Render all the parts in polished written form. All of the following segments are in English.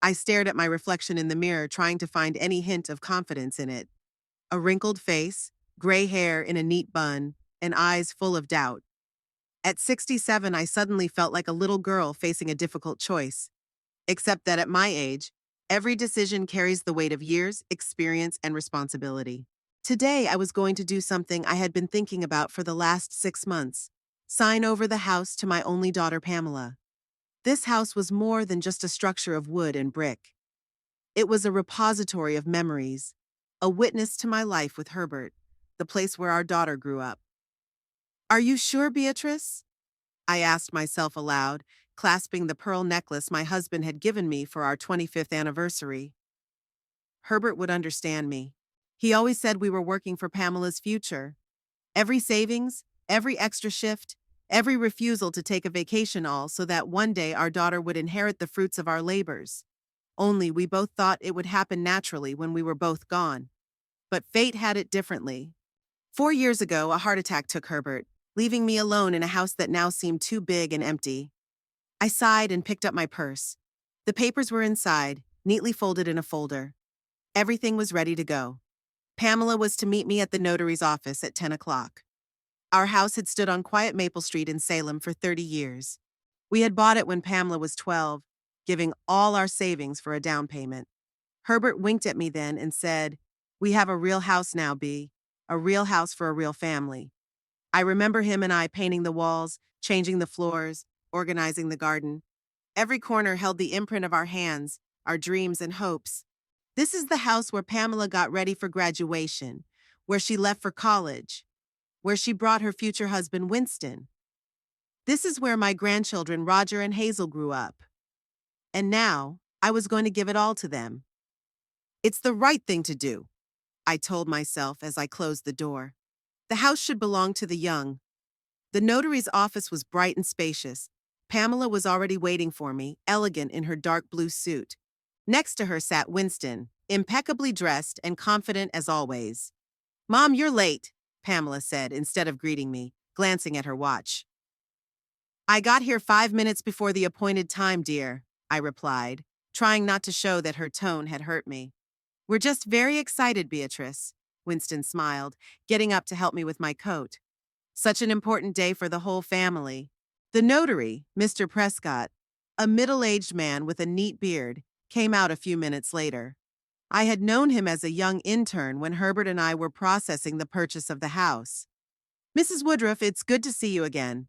I stared at my reflection in the mirror, trying to find any hint of confidence in it. A wrinkled face, gray hair in a neat bun, and eyes full of doubt. At 67, I suddenly felt like a little girl facing a difficult choice. Except that at my age, every decision carries the weight of years, experience, and responsibility. Today, I was going to do something I had been thinking about for the last 6 months: sign over the house to my only daughter, Pamela. This house was more than just a structure of wood and brick. It was a repository of memories, a witness to my life with Herbert, the place where our daughter grew up. Are you sure, Beatrice? I asked myself aloud, clasping the pearl necklace my husband had given me for our 25th anniversary. Herbert would understand me. He always said we were working for Pamela's future. Every savings, every extra shift, every refusal to take a vacation, all so that one day our daughter would inherit the fruits of our labors. Only we both thought it would happen naturally when we were both gone. But fate had it differently. 4 years ago, a heart attack took Herbert, leaving me alone in a house that now seemed too big and empty. I sighed and picked up my purse. The papers were inside, neatly folded in a folder. Everything was ready to go. Pamela was to meet me at the notary's office at 10 o'clock. Our house had stood on quiet Maple Street in Salem for 30 years. We had bought it when Pamela was 12, giving all our savings for a down payment. Herbert winked at me then and said, "We have a real house now, Bee. A real house for a real family." I remember him and I painting the walls, changing the floors, organizing the garden. Every corner held the imprint of our hands, our dreams and hopes. This is the house where Pamela got ready for graduation, where she left for college, where she brought her future husband, Winston. This is where my grandchildren, Roger and Hazel, grew up. And now, I was going to give it all to them. It's the right thing to do, I told myself as I closed the door. The house should belong to the young. The notary's office was bright and spacious. Pamela was already waiting for me, elegant in her dark blue suit. Next to her sat Winston, impeccably dressed and confident as always. "Mom, you're late," Pamela said instead of greeting me, glancing at her watch. "I got here 5 minutes before the appointed time, dear," I replied, trying not to show that her tone had hurt me. "We're just very excited, Beatrice," Winston smiled, getting up to help me with my coat. "Such an important day for the whole family." The notary, Mr. Prescott, a middle-aged man with a neat beard, came out a few minutes later. I had known him as a young intern when Herbert and I were processing the purchase of the house. "Mrs. Woodruff, it's good to see you again."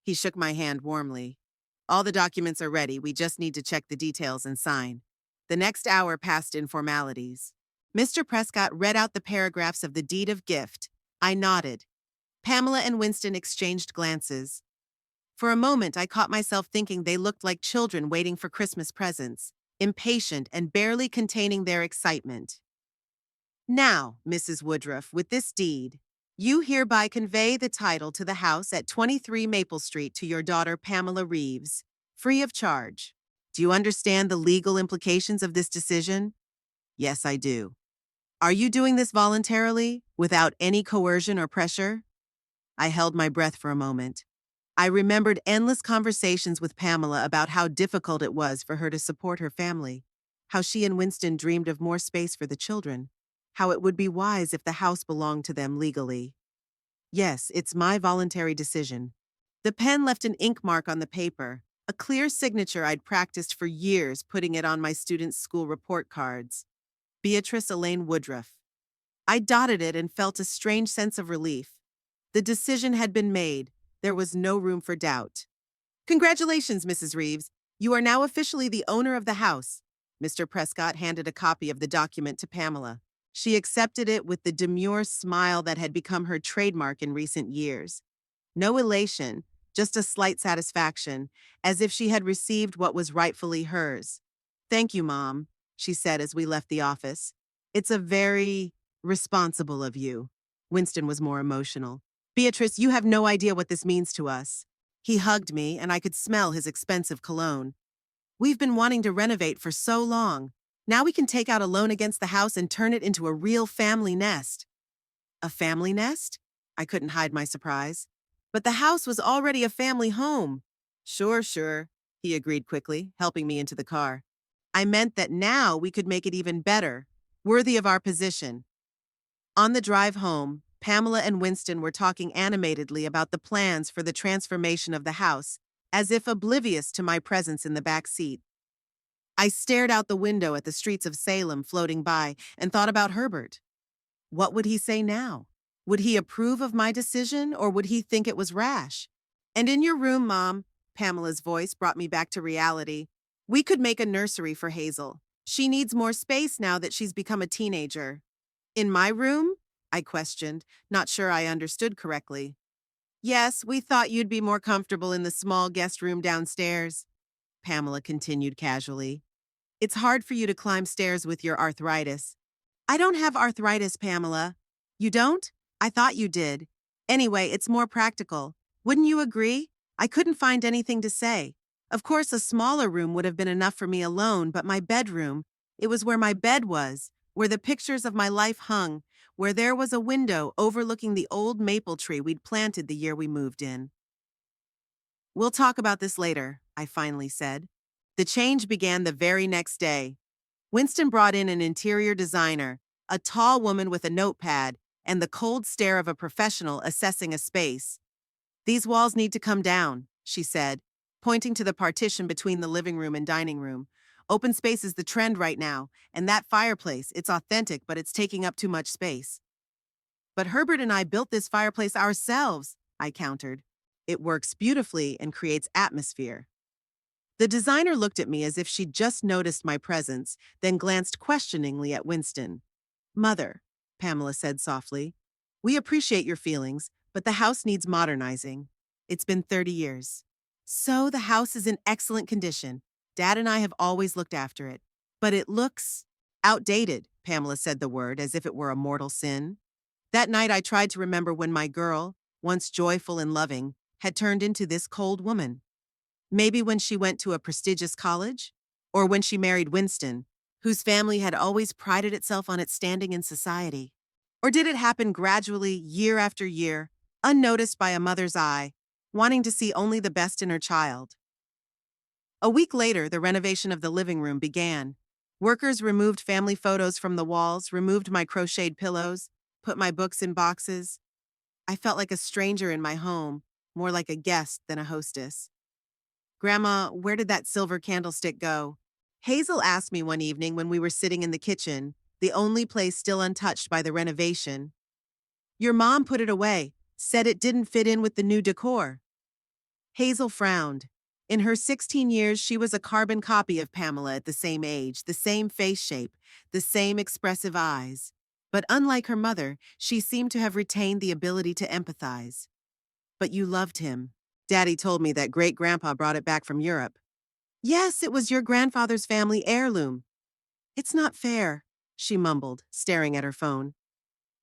He shook my hand warmly. "All the documents are ready. We just need to check the details and sign." The next hour passed in formalities. Mr. Prescott read out the paragraphs of the deed of gift. I nodded. Pamela and Winston exchanged glances. For a moment, I caught myself thinking they looked like children waiting for Christmas presents, impatient and barely containing their excitement. "Now, Mrs. Woodruff, with this deed, you hereby convey the title to the house at 23 Maple Street to your daughter Pamela Reeves, free of charge. Do you understand the legal implications of this decision?" "Yes, I do." "Are you doing this voluntarily, without any coercion or pressure?" I held my breath for a moment. I remembered endless conversations with Pamela about how difficult it was for her to support her family, how she and Winston dreamed of more space for the children, how it would be wise if the house belonged to them legally. "Yes, it's my voluntary decision." The pen left an ink mark on the paper, a clear signature I'd practiced for years, putting it on my students' school report cards. Beatrice Elaine Woodruff. I dotted it and felt a strange sense of relief. The decision had been made. There was no room for doubt. "Congratulations, Mrs. Reeves. You are now officially the owner of the house." Mr. Prescott handed a copy of the document to Pamela. She accepted it with the demure smile that had become her trademark in recent years. No elation, just a slight satisfaction, as if she had received what was rightfully hers. "Thank you, Mom," she said as we left the office. "It's a very responsible of you." Winston was more emotional. "Beatrice, you have no idea what this means to us." He hugged me, and I could smell his expensive cologne. "We've been wanting to renovate for so long. Now we can take out a loan against the house and turn it into a real family nest." "A family nest?" I couldn't hide my surprise. "But the house was already a family home." "Sure, sure," he agreed quickly, helping me into the car. I meant that now we could make it even better, worthy of our position. On the drive home, Pamela and Winston were talking animatedly about the plans for the transformation of the house, as if oblivious to my presence in the back seat. I stared out the window at the streets of Salem floating by and thought about Herbert. What would he say now? Would he approve of my decision, or would he think it was rash? And in your room, Mom, Pamela's voice brought me back to reality. We could make a nursery for Hazel. She needs more space now that she's become a teenager. In my room? I questioned, not sure I understood correctly. Yes, we thought you'd be more comfortable in the small guest room downstairs, Pamela continued casually. It's hard for you to climb stairs with your arthritis. I don't have arthritis, Pamela. You don't? I thought you did. Anyway, it's more practical. Wouldn't you agree? I couldn't find anything to say. Of course, a smaller room would have been enough for me alone, but my bedroom, it was where my bed was, where the pictures of my life hung, where there was a window overlooking the old maple tree we'd planted the year we moved in. We'll talk about this later, I finally said. The change began the very next day. Winston brought in an interior designer, a tall woman with a notepad, and the cold stare of a professional assessing a space. These walls need to come down, she said, pointing to the partition between the living room and dining room. Open space is the trend right now, and that fireplace, it's authentic, but it's taking up too much space. But Herbert and I built this fireplace ourselves, I countered. It works beautifully and creates atmosphere. The designer looked at me as if she'd just noticed my presence, then glanced questioningly at Winston. Mother, Pamela said softly, we appreciate your feelings, but the house needs modernizing. It's been 30 years. So the house is in excellent condition. Dad and I have always looked after it. But it looks outdated, Pamela said the word as if it were a mortal sin. That night I tried to remember when my girl, once joyful and loving, had turned into this cold woman. Maybe when she went to a prestigious college? Or when she married Winston, whose family had always prided itself on its standing in society? Or did it happen gradually, year after year, unnoticed by a mother's eye, wanting to see only the best in her child? A week later, the renovation of the living room began. Workers removed family photos from the walls, removed my crocheted pillows, put my books in boxes. I felt like a stranger in my home, more like a guest than a hostess. Grandma, where did that silver candlestick go? Hazel asked me one evening when we were sitting in the kitchen, the only place still untouched by the renovation. Your mom put it away, said it didn't fit in with the new decor. Hazel frowned. In her 16 years, she was a carbon copy of Pamela at the same age, the same face shape, the same expressive eyes. But unlike her mother, she seemed to have retained the ability to empathize. But you loved him. Daddy told me that great-grandpa brought it back from Europe. Yes, it was your grandfather's family heirloom. It's not fair, she mumbled, staring at her phone.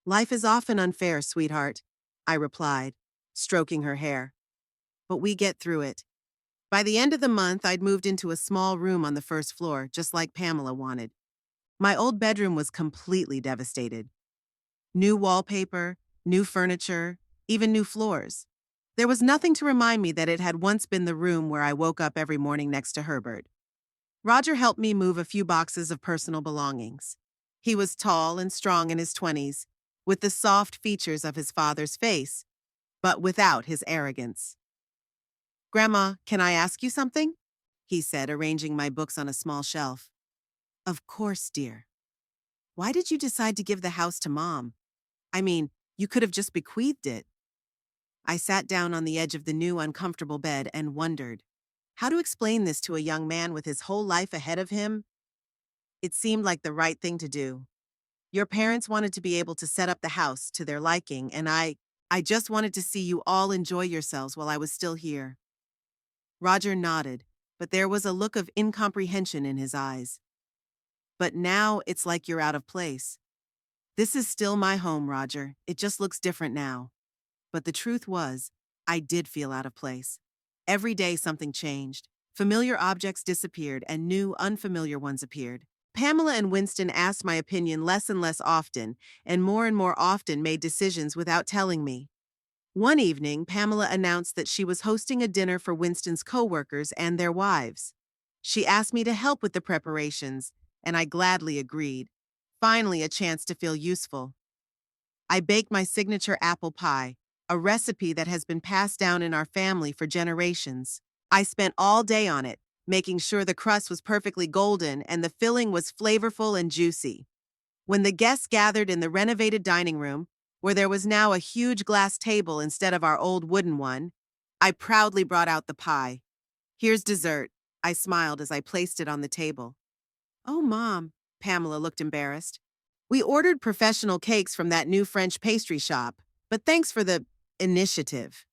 Life is often unfair, sweetheart, I replied, stroking her hair. But we get through it. By the end of the month, I'd moved into a small room on the first floor, just like Pamela wanted. My old bedroom was completely devastated. New wallpaper, new furniture, even new floors. There was nothing to remind me that it had once been the room where I woke up every morning next to Herbert. Roger helped me move a few boxes of personal belongings. He was tall and strong in his 20s, with the soft features of his father's face, but without his arrogance. Grandma, can I ask you something? He said, arranging my books on a small shelf. Of course, dear. Why did you decide to give the house to Mom? I mean, you could have just bequeathed it. I sat down on the edge of the new uncomfortable bed and wondered how to explain this to a young man with his whole life ahead of him. It seemed like the right thing to do. Your parents wanted to be able to set up the house to their liking, and I just wanted to see you all enjoy yourselves while I was still here. Roger nodded, but there was a look of incomprehension in his eyes. But now it's like you're out of place. This is still my home, Roger. It just looks different now. But the truth was, I did feel out of place. Every day something changed. Familiar objects disappeared and new, unfamiliar ones appeared. Pamela and Winston asked my opinion less and less often, and more often made decisions without telling me. One evening, Pamela announced that she was hosting a dinner for Winston's co-workers and their wives. She asked me to help with the preparations, and I gladly agreed. Finally, a chance to feel useful. I baked my signature apple pie, a recipe that has been passed down in our family for generations. I spent all day on it, making sure the crust was perfectly golden and the filling was flavorful and juicy. When the guests gathered in the renovated dining room, where there was now a huge glass table instead of our old wooden one, I proudly brought out the pie. Here's dessert, I smiled as I placed it on the table. Oh, Mom, Pamela looked embarrassed. We ordered professional cakes from that new French pastry shop, but thanks for the initiative.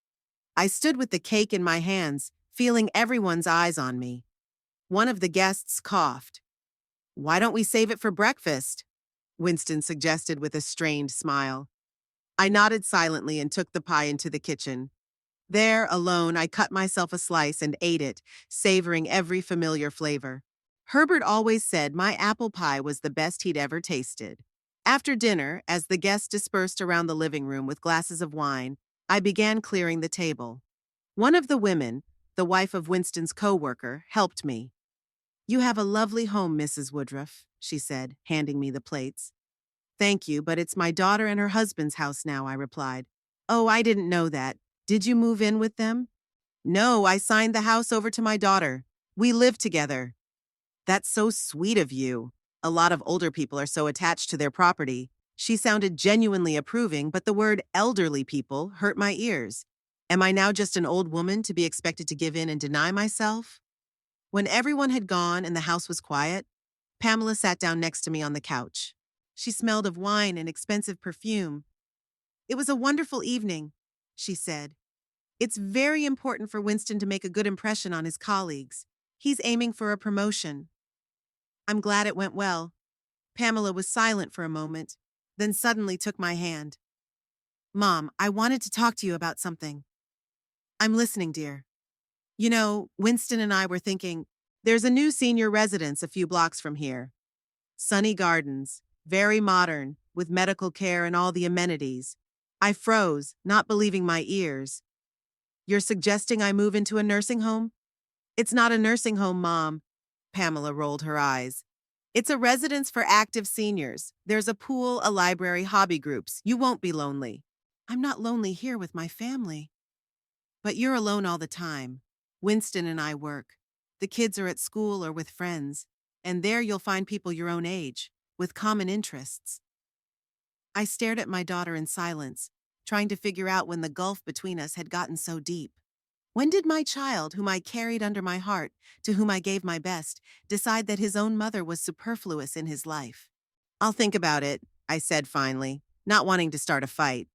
I stood with the cake in my hands, feeling everyone's eyes on me. One of the guests coughed. Why don't we save it for breakfast? Winston suggested with a strained smile. I nodded silently and took the pie into the kitchen. There, alone, I cut myself a slice and ate it, savoring every familiar flavor. Herbert always said my apple pie was the best he'd ever tasted. After dinner, as the guests dispersed around the living room with glasses of wine, I began clearing the table. One of the women, the wife of Winston's co-worker, helped me. You have a lovely home, Mrs. Woodruff, she said, handing me the plates. Thank you, but it's my daughter and her husband's house now, I replied. Oh, I didn't know that. Did you move in with them? No, I signed the house over to my daughter. We live together. That's so sweet of you. A lot of older people are so attached to their property. She sounded genuinely approving, but the word elderly people hurt my ears. Am I now just an old woman to be expected to give in and deny myself? When everyone had gone and the house was quiet, Pamela sat down next to me on the couch. She smelled of wine and expensive perfume. It was a wonderful evening, she said. It's very important for Winston to make a good impression on his colleagues. He's aiming for a promotion. I'm glad it went well. Pamela was silent for a moment, then suddenly took my hand. Mom, I wanted to talk to you about something. I'm listening, dear. You know, Winston and I were thinking, there's a new senior residence a few blocks from here. Sunny gardens, very modern, with medical care and all the amenities. I froze, not believing my ears. You're suggesting I move into a nursing home? It's not a nursing home, Mom. Pamela rolled her eyes. It's a residence for active seniors. There's a pool, a library, hobby groups. You won't be lonely. I'm not lonely here with my family. But you're alone all the time. Winston and I work. The kids are at school or with friends, and there you'll find people your own age, with common interests. I stared at my daughter in silence, trying to figure out when the gulf between us had gotten so deep. When did my child, whom I carried under my heart, to whom I gave my best, decide that his own mother was superfluous in his life? I'll think about it, I said finally, not wanting to start a fight.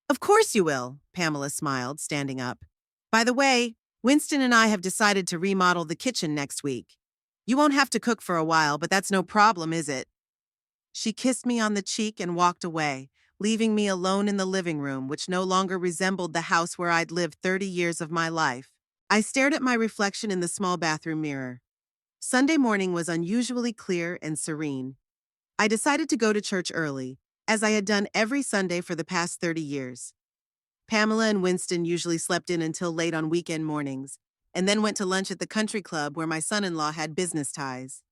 Of course you will, Pamela smiled, standing up. By the way, Winston and I have decided to remodel the kitchen next week. You won't have to cook for a while, but that's no problem, is it? She kissed me on the cheek and walked away, leaving me alone in the living room, which no longer resembled the house where I'd lived 30 years of my life. I stared at my reflection in the small bathroom mirror. Sunday morning was unusually clear and serene. I decided to go to church early, as I had done every Sunday for the past 30 years. Pamela and Winston usually slept in until late on weekend mornings, and then went to lunch at the country club where my son-in-law had business ties.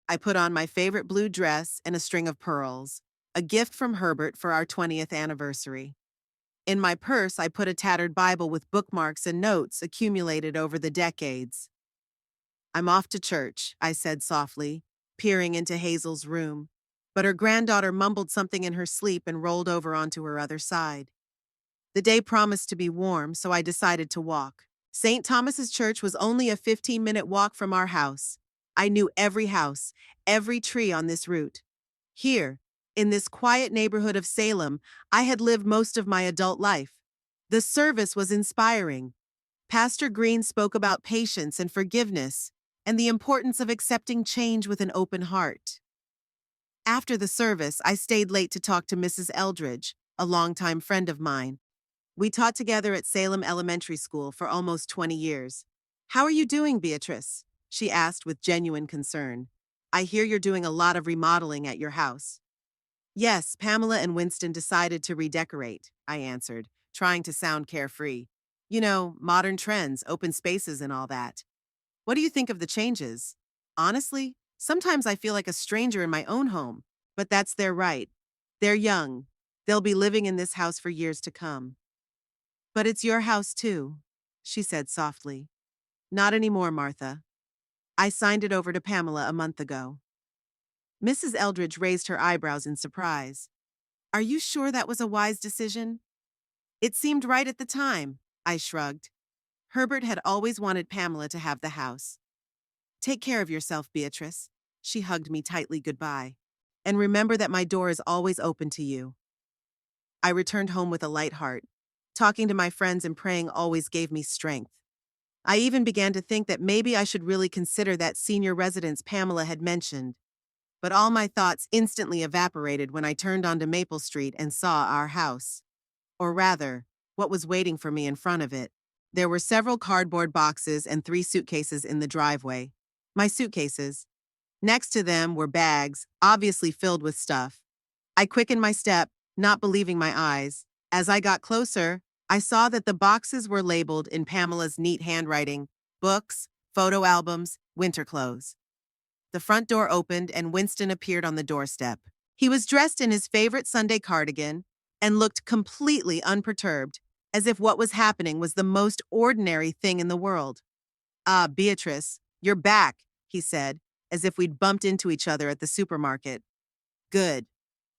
I put on my favorite blue dress and a string of pearls, a gift from Herbert for our 20th anniversary. In my purse, I put a tattered Bible with bookmarks and notes accumulated over the decades. I'm off to church, I said softly, peering into Hazel's room. But her granddaughter mumbled something in her sleep and rolled over onto her other side. The day promised to be warm, so I decided to walk. St. Thomas's Church was only a 15-minute walk from our house. I knew every house, every tree on this route. Here, in this quiet neighborhood of Salem, I had lived most of my adult life. The service was inspiring. Pastor Green spoke about patience and forgiveness, and the importance of accepting change with an open heart. After the service, I stayed late to talk to Mrs. Eldridge, a longtime friend of mine. We taught together at Salem Elementary School for almost 20 years. How are you doing, Beatrice? She asked with genuine concern. I hear you're doing a lot of remodeling at your house. Yes, Pamela and Winston decided to redecorate, I answered, trying to sound carefree. You know, modern trends, open spaces and all that. What do you think of the changes? Honestly, sometimes I feel like a stranger in my own home, but that's their right. They're young. They'll be living in this house for years to come. But it's your house too, she said softly. Not anymore, Martha. I signed it over to Pamela a month ago. Mrs. Eldridge raised her eyebrows in surprise. Are you sure that was a wise decision? It seemed right at the time, I shrugged. Herbert had always wanted Pamela to have the house. Take care of yourself, Beatrice. She hugged me tightly goodbye. And remember that my door is always open to you. I returned home with a light heart. Talking to my friends and praying always gave me strength. I even began to think that maybe I should really consider that senior residence Pamela had mentioned. But all my thoughts instantly evaporated when I turned onto Maple Street and saw our house. Or rather, what was waiting for me in front of it. There were several cardboard boxes and 3 suitcases in the driveway. My suitcases. Next to them were bags, obviously filled with stuff. I quickened my step, not believing my eyes. As I got closer, I saw that the boxes were labeled in Pamela's neat handwriting: books, photo albums, winter clothes. The front door opened and Winston appeared on the doorstep. He was dressed in his favorite Sunday cardigan and looked completely unperturbed, as if what was happening was the most ordinary thing in the world. Ah, Beatrice, you're back, he said, as if we'd bumped into each other at the supermarket. Good.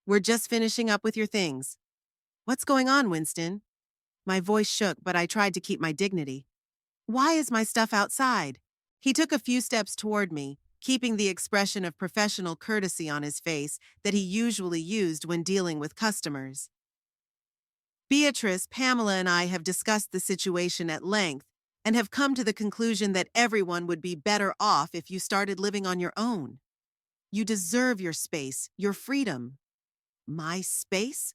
We're just finishing up with your things. What's going on, Winston? My voice shook, but I tried to keep my dignity. Why is my stuff outside? He took a few steps toward me, keeping the expression of professional courtesy on his face that he usually used when dealing with customers. Beatrice, Pamela, and I have discussed the situation at length and have come to the conclusion that everyone would be better off if you started living on your own. You deserve your space, your freedom. My space?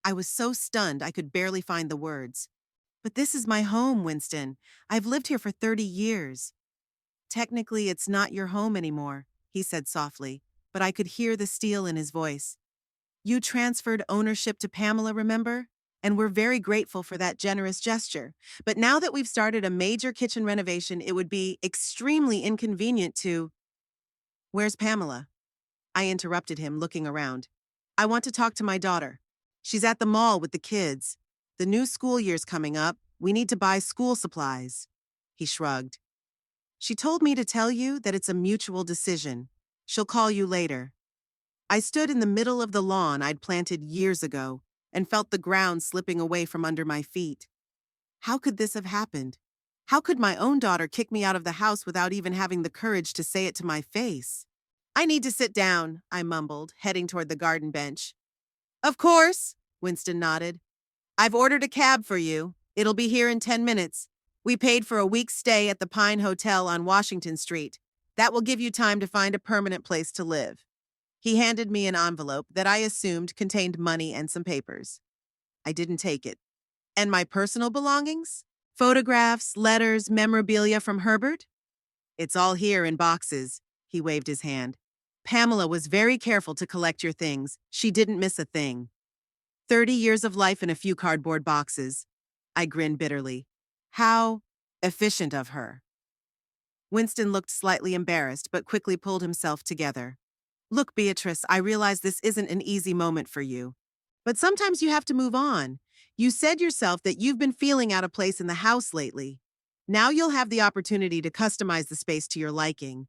I was so stunned I could barely find the words. But this is my home, Winston. I've lived here for 30 years. Technically, it's not your home anymore, he said softly, but I could hear the steel in his voice. You transferred ownership to Pamela, remember? And we're very grateful for that generous gesture. But now that we've started a major kitchen renovation, it would be extremely inconvenient to... Where's Pamela? I interrupted him, looking around. I want to talk to my daughter. She's at the mall with the kids. The new school year's coming up. We need to buy school supplies. He shrugged. She told me to tell you that it's a mutual decision. She'll call you later. I stood in the middle of the lawn I'd planted years ago and felt the ground slipping away from under my feet. How could this have happened? How could my own daughter kick me out of the house without even having the courage to say it to my face? I need to sit down, I mumbled, heading toward the garden bench. Of course, Winston nodded. I've ordered a cab for you. It'll be here in 10 minutes. We paid for a week's stay at the Pine Hotel on Washington Street. That will give you time to find a permanent place to live. He handed me an envelope that I assumed contained money and some papers. I didn't take it. And my personal belongings? Photographs, letters, memorabilia from Herbert? It's all here in boxes. He waved his hand. Pamela was very careful to collect your things. She didn't miss a thing. 30 years of life in a few cardboard boxes. I grinned bitterly. How efficient of her. Winston looked slightly embarrassed, but quickly pulled himself together. Look, Beatrice, I realize this isn't an easy moment for you. But sometimes you have to move on. You said yourself that you've been feeling out of place in the house lately. Now you'll have the opportunity to customize the space to your liking.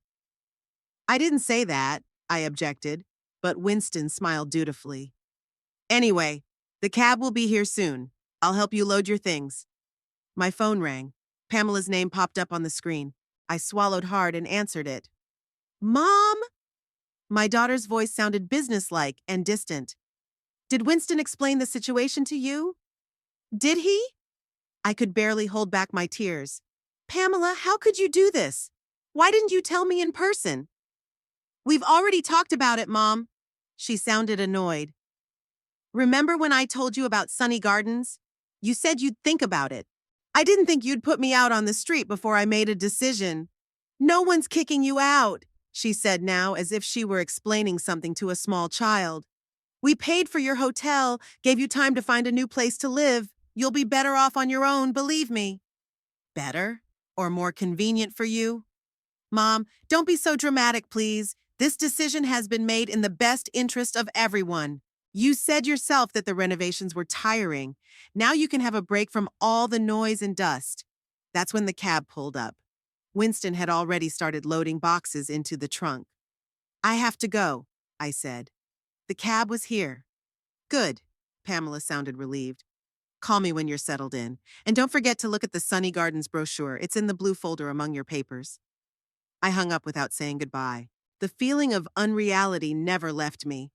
I didn't say that, I objected, but Winston smiled dutifully. Anyway, the cab will be here soon. I'll help you load your things. My phone rang. Pamela's name popped up on the screen. I swallowed hard and answered it. Mom? My daughter's voice sounded businesslike and distant. Did Winston explain the situation to you? Did he? I could barely hold back my tears. Pamela, how could you do this? Why didn't you tell me in person? We've already talked about it, Mom. She sounded annoyed. Remember when I told you about Sunny Gardens? You said you'd think about it. I didn't think you'd put me out on the street before I made a decision. No one's kicking you out, she said now as if she were explaining something to a small child. We paid for your hotel, gave you time to find a new place to live. You'll be better off on your own, believe me. Better? Or more convenient for you? Mom, don't be so dramatic, please. This decision has been made in the best interest of everyone. You said yourself that the renovations were tiring. Now you can have a break from all the noise and dust. That's when the cab pulled up. Winston had already started loading boxes into the trunk. I have to go, I said. The cab was here. Good. Pamela sounded relieved. Call me when you're settled in. And don't forget to look at the Sunny Gardens brochure. It's in the blue folder among your papers. I hung up without saying goodbye. The feeling of unreality never left me.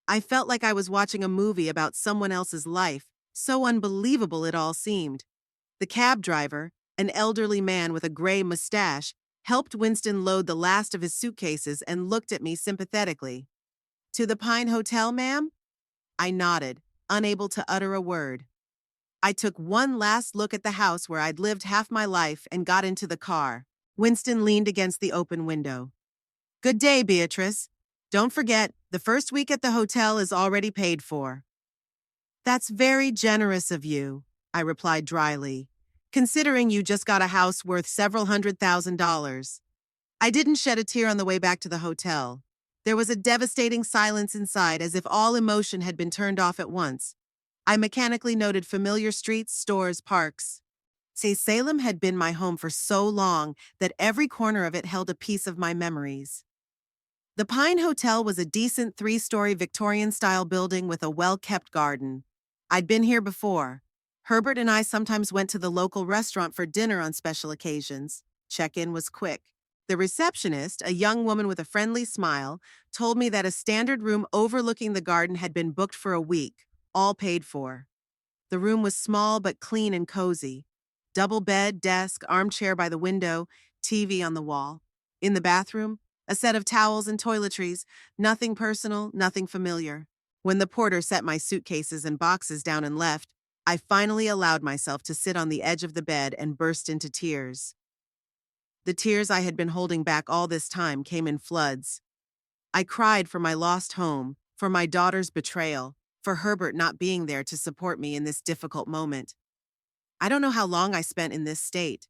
I felt like I was watching a movie about someone else's life, so unbelievable it all seemed. The cab driver, an elderly man with a gray mustache, helped Winston load the last of his suitcases and looked at me sympathetically. To the Pine Hotel, ma'am? I nodded, unable to utter a word. I took one last look at the house where I'd lived half my life and got into the car. Winston leaned against the open window. Good day, Beatrice. Don't forget, the first week at the hotel is already paid for. That's very generous of you, I replied dryly, considering you just got a house worth several $100,000. I didn't shed a tear on the way back to the hotel. There was a devastating silence inside, as if all emotion had been turned off at once. I mechanically noted familiar streets, stores, parks. See, Salem had been my home for so long that every corner of it held a piece of my memories. The Pine Hotel was a decent 3-story Victorian-style building with a well-kept garden. I'd been here before. Herbert and I sometimes went to the local restaurant for dinner on special occasions. Check-in was quick. The receptionist, a young woman with a friendly smile, told me that a standard room overlooking the garden had been booked for a week, all paid for. The room was small but clean and cozy. Double bed, desk, armchair by the window, TV on the wall. In the bathroom, a set of towels and toiletries, nothing personal, nothing familiar. When the porter set my suitcases and boxes down and left, I finally allowed myself to sit on the edge of the bed and burst into tears. The tears I had been holding back all this time came in floods. I cried for my lost home, for my daughter's betrayal, for Herbert not being there to support me in this difficult moment. I don't know how long I spent in this state.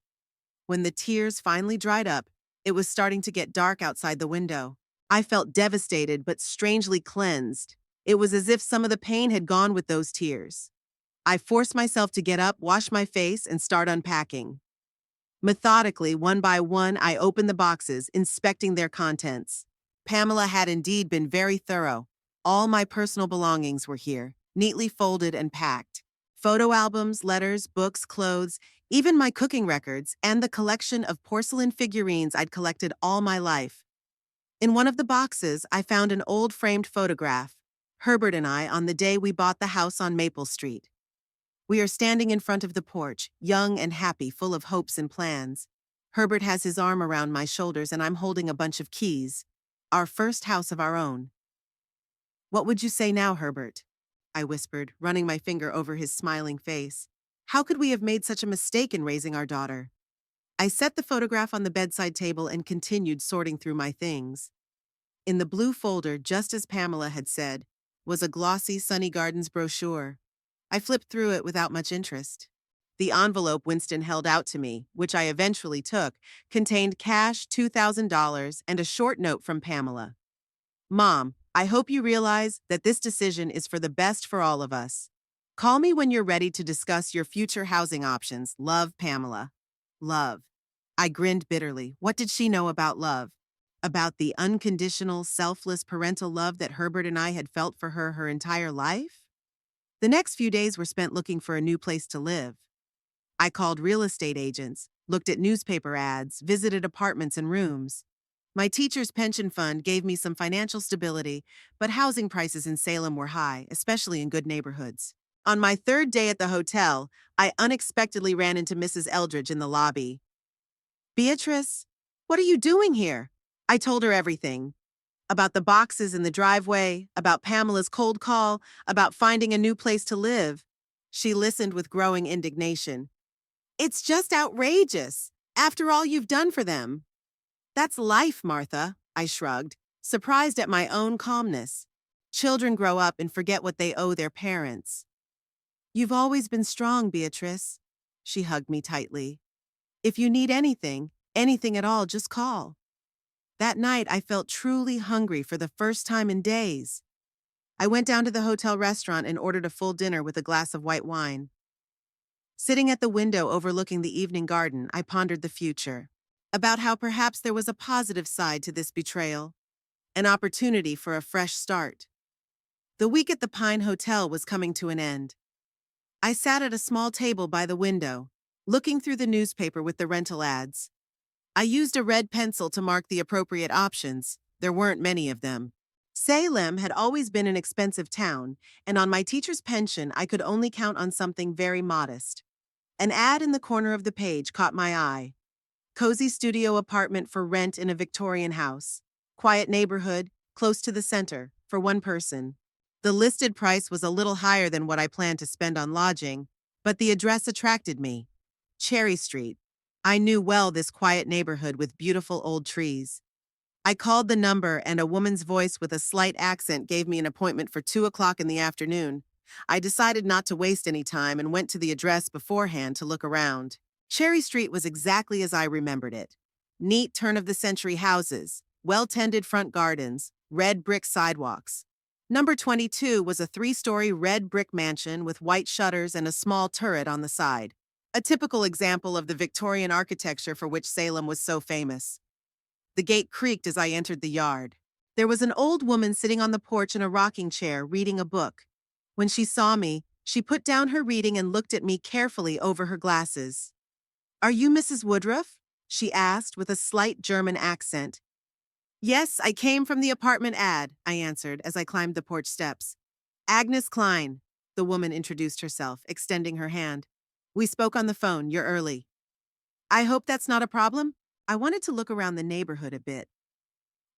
When the tears finally dried up, it was starting to get dark outside the window. I felt devastated but strangely cleansed. It was as if some of the pain had gone with those tears. I forced myself to get up, wash my face, and start unpacking. Methodically, one by one, I opened the boxes, inspecting their contents. Pamela had indeed been very thorough. All my personal belongings were here, neatly folded and packed. Photo albums, letters, books, clothes, even my cooking records, and the collection of porcelain figurines I'd collected all my life. In one of the boxes, I found an old framed photograph. Herbert and I on the day we bought the house on Maple Street. We are standing in front of the porch, young and happy, full of hopes and plans. Herbert has his arm around my shoulders and I'm holding a bunch of keys. Our first house of our own. What would you say now, Herbert? I whispered, running my finger over his smiling face. How could we have made such a mistake in raising our daughter? I set the photograph on the bedside table and continued sorting through my things. In the blue folder, just as Pamela had said, was a glossy Sunny Gardens brochure. I flipped through it without much interest. The envelope Winston held out to me, which I eventually took, contained cash, $2,000, and a short note from Pamela. Mom, I hope you realize that this decision is for the best for all of us. Call me when you're ready to discuss your future housing options. Love, Pamela. Love. I grinned bitterly. What did she know about love? About the unconditional, selfless parental love that Herbert and I had felt for her entire life? The next few days were spent looking for a new place to live. I called real estate agents, looked at newspaper ads, visited apartments and rooms. My teacher's pension fund gave me some financial stability, but housing prices in Salem were high, especially in good neighborhoods. On my third day at the hotel, I unexpectedly ran into Mrs. Eldridge in the lobby. Beatrice, what are you doing here? I told her everything. About the boxes in the driveway, about Pamela's cold call, about finding a new place to live. She listened with growing indignation. It's just outrageous, after all you've done for them. That's life, Martha, I shrugged, surprised at my own calmness. Children grow up and forget what they owe their parents. You've always been strong, Beatrice. She hugged me tightly. If you need anything, anything at all, just call. That night, I felt truly hungry for the first time in days. I went down to the hotel restaurant and ordered a full dinner with a glass of white wine. Sitting at the window overlooking the evening garden, I pondered the future. About how perhaps there was a positive side to this betrayal, an opportunity for a fresh start. The week at the Pine Hotel was coming to an end. I sat at a small table by the window, looking through the newspaper with the rental ads. I used a red pencil to mark the appropriate options. There weren't many of them. Salem had always been an expensive town, and on my teacher's pension, I could only count on something very modest. An ad in the corner of the page caught my eye. Cozy studio apartment for rent in a Victorian house. Quiet neighborhood, close to the center, for one person. The listed price was a little higher than what I planned to spend on lodging, but the address attracted me. Cherry Street. I knew well this quiet neighborhood with beautiful old trees. I called the number, and a woman's voice with a slight accent gave me an appointment for 2 o'clock in the afternoon. I decided not to waste any time and went to the address beforehand to look around. Cherry Street was exactly as I remembered it. Neat turn-of-the-century houses, well-tended front gardens, red brick sidewalks. Number 22 was a 3-story red brick mansion with white shutters and a small turret on the side. A typical example of the Victorian architecture for which Salem was so famous. The gate creaked as I entered the yard. There was an old woman sitting on the porch in a rocking chair, reading a book. When she saw me, she put down her reading and looked at me carefully over her glasses. "Are you Mrs. Woodruff?" she asked with a slight German accent. "Yes, I came from the apartment ad," I answered as I climbed the porch steps. "Agnes Klein," the woman introduced herself, extending her hand. "We spoke on the phone. You're early." "I hope that's not a problem?" I wanted to look around the neighborhood a bit.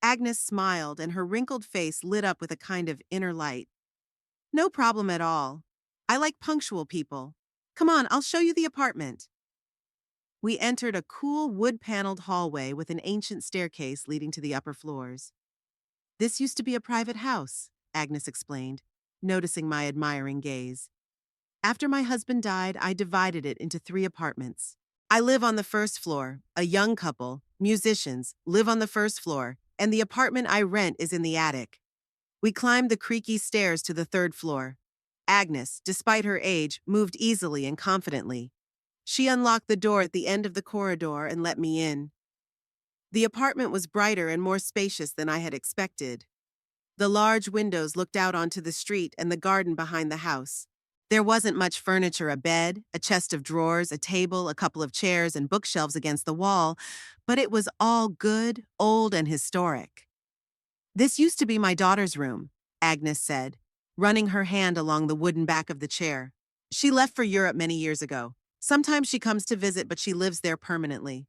Agnes smiled, and her wrinkled face lit up with a kind of inner light. "No problem at all. I like punctual people. Come on, I'll show you the apartment." We entered a cool wood-paneled hallway with an ancient staircase leading to the upper floors. "This used to be a private house," Agnes explained, noticing my admiring gaze. "After my husband died, I divided it into 3 apartments. I live on the first floor. A young couple, musicians, live on the first floor, and the apartment I rent is in the attic." We climbed the creaky stairs to the 3rd floor. Agnes, despite her age, moved easily and confidently. She unlocked the door at the end of the corridor and let me in. The apartment was brighter and more spacious than I had expected. The large windows looked out onto the street and the garden behind the house. There wasn't much furniture: a bed, a chest of drawers, a table, a couple of chairs, and bookshelves against the wall, but it was all good, old, and historic. "This used to be my daughter's room," Agnes said, running her hand along the wooden back of the chair. "She left for Europe many years ago. Sometimes she comes to visit, but she lives there permanently."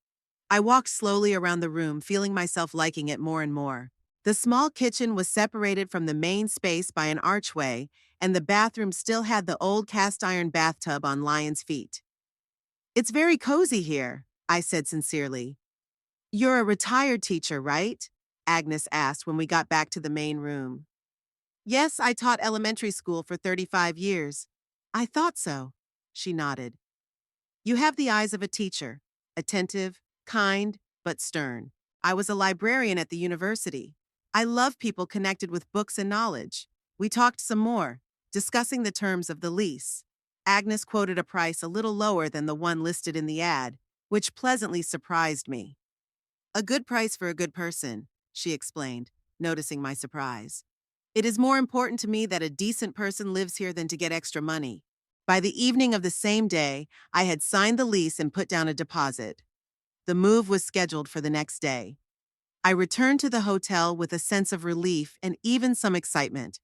I walked slowly around the room, feeling myself liking it more and more. The small kitchen was separated from the main space by an archway, and the bathroom still had the old cast-iron bathtub on lion's feet. "It's very cozy here," I said sincerely. "You're a retired teacher, right?" Agnes asked when we got back to the main room. "Yes, I taught elementary school for 35 years. "I thought so," she nodded. "You have the eyes of a teacher, attentive, kind, but stern. I was a librarian at the university. I love people connected with books and knowledge." We talked some more, discussing the terms of the lease. Agnes quoted a price a little lower than the one listed in the ad, which pleasantly surprised me. "A good price for a good person," she explained, noticing my surprise. "It is more important to me that a decent person lives here than to get extra money." By the evening of the same day, I had signed the lease and put down a deposit. The move was scheduled for the next day. I returned to the hotel with a sense of relief and even some excitement.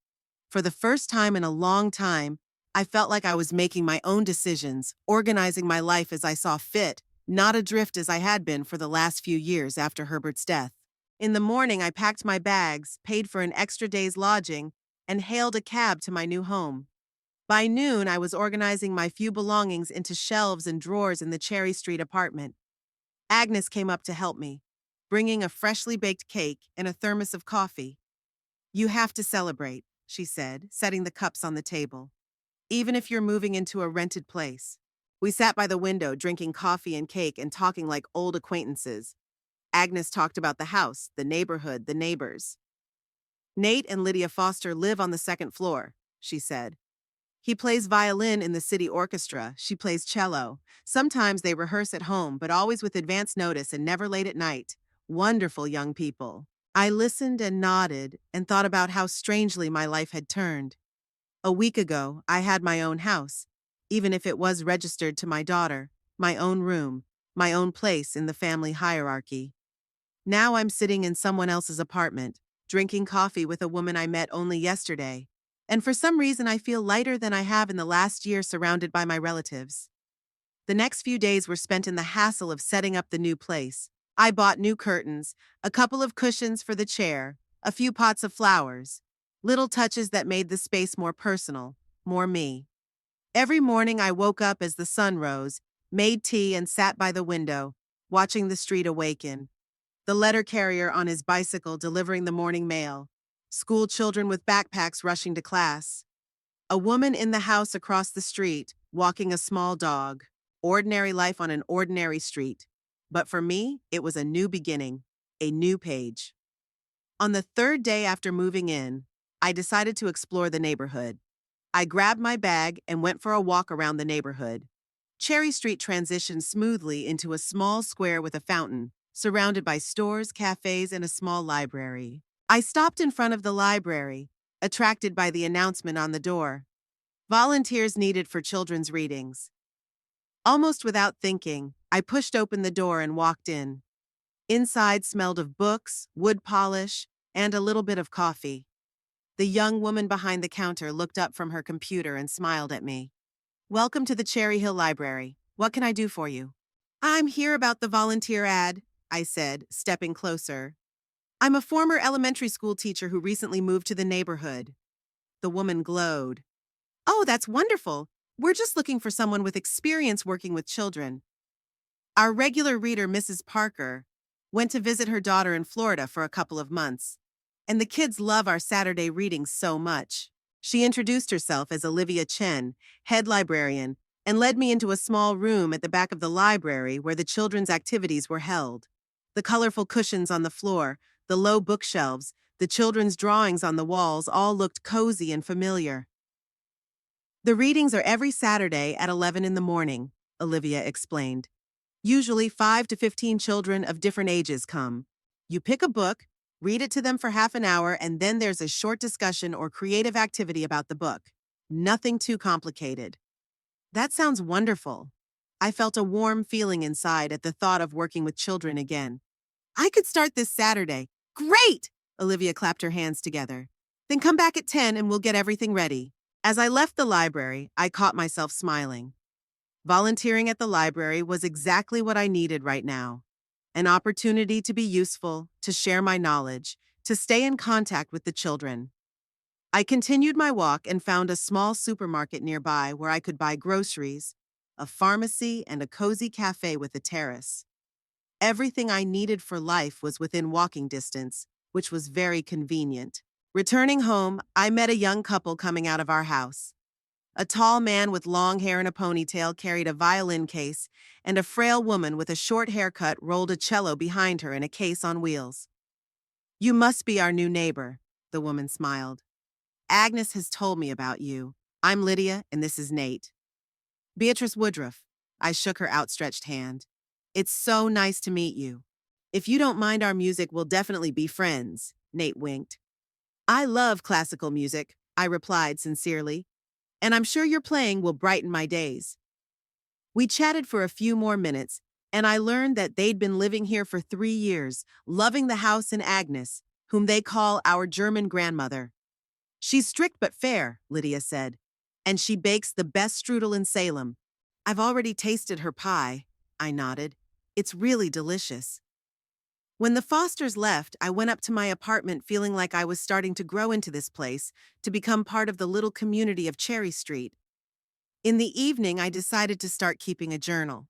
For the first time in a long time, I felt like I was making my own decisions, organizing my life as I saw fit, not adrift as I had been for the last few years after Herbert's death. In the morning, I packed my bags, paid for an extra day's lodging, and hailed a cab to my new home. By noon, I was organizing my few belongings into shelves and drawers in the Cherry Street apartment. Agnes came up to help me, bringing a freshly baked cake and a thermos of coffee. "You have to celebrate," she said, setting the cups on the table. "Even if you're moving into a rented place." We sat by the window, drinking coffee and cake and talking like old acquaintances. Agnes talked about the house, the neighborhood, the neighbors. Nate and Lydia Foster live on the second floor, she said. He plays violin in the city orchestra. She plays cello. Sometimes they rehearse at home, but always with advance notice and never late at night. Wonderful young people. I listened and nodded and thought about how strangely my life had turned. A week ago, I had my own house, even if it was registered to my daughter, my own room, my own place in the family hierarchy. Now I'm sitting in someone else's apartment, drinking coffee with a woman I met only yesterday. And for some reason, I feel lighter than I have in the last year surrounded by my relatives. The next few days were spent in the hassle of setting up the new place. I bought new curtains, a couple of cushions for the chair, a few pots of flowers, little touches that made the space more personal, more me. Every morning I woke up as the sun rose, made tea and sat by the window, watching the street awaken. The letter carrier on his bicycle delivering the morning mail, school children with backpacks rushing to class, a woman in the house across the street walking a small dog, ordinary life on an ordinary street. But for me, it was a new beginning, a new page. On the third day after moving in, I decided to explore the neighborhood. I grabbed my bag and went for a walk around the neighborhood. Cherry Street transitioned smoothly into a small square with a fountain, surrounded by stores, cafes, and a small library. I stopped in front of the library, attracted by the announcement on the door. Volunteers needed for children's readings. Almost without thinking, I pushed open the door and walked in. Inside smelled of books, wood polish, and a little bit of coffee. The young woman behind the counter looked up from her computer and smiled at me. "Welcome to the Cherry Hill Library. What can I do for you?" "I'm here about the volunteer ad," I said, stepping closer. "I'm a former elementary school teacher who recently moved to the neighborhood." The woman glowed. "Oh, that's wonderful. We're just looking for someone with experience working with children. Our regular reader, Mrs. Parker, went to visit her daughter in Florida for a couple of months, and the kids love our Saturday readings so much." She introduced herself as Olivia Chen, head librarian, and led me into a small room at the back of the library where the children's activities were held. The colorful cushions on the floor, the low bookshelves, the children's drawings on the walls all looked cozy and familiar. "The readings are every Saturday at 11 in the morning," Olivia explained. "Usually 5 to 15 children of different ages come. You pick a book, read it to them for half an hour, and then there's a short discussion or creative activity about the book. Nothing too complicated." That sounds wonderful. I felt a warm feeling inside at the thought of working with children again. "I could start this Saturday." "Great!" Olivia clapped her hands together. "Then come back at 10 and we'll get everything ready." As I left the library, I caught myself smiling. Volunteering at the library was exactly what I needed right now. An opportunity to be useful, to share my knowledge, to stay in contact with the children. I continued my walk and found a small supermarket nearby where I could buy groceries, a pharmacy, and a cozy cafe with a terrace. Everything I needed for life was within walking distance, which was very convenient. Returning home, I met a young couple coming out of our house. A tall man with long hair and a ponytail carried a violin case, and a frail woman with a short haircut rolled a cello behind her in a case on wheels. "You must be our new neighbor," the woman smiled. "Agnes has told me about you. I'm Lydia, and this is Nate." "Beatrice Woodruff." I shook her outstretched hand. "It's so nice to meet you. If you don't mind our music, we'll definitely be friends," Nate winked. "I love classical music," I replied sincerely, "and I'm sure your playing will brighten my days." We chatted for a few more minutes, and I learned that they'd been living here for 3 years, loving the house and Agnes, whom they call our German grandmother. "She's strict but fair," Lydia said, "and she bakes the best strudel in Salem." "I've already tasted her pie," I nodded. "It's really delicious." When the Fosters left, I went up to my apartment feeling like I was starting to grow into this place, to become part of the little community of Cherry Street. In the evening, I decided to start keeping a journal.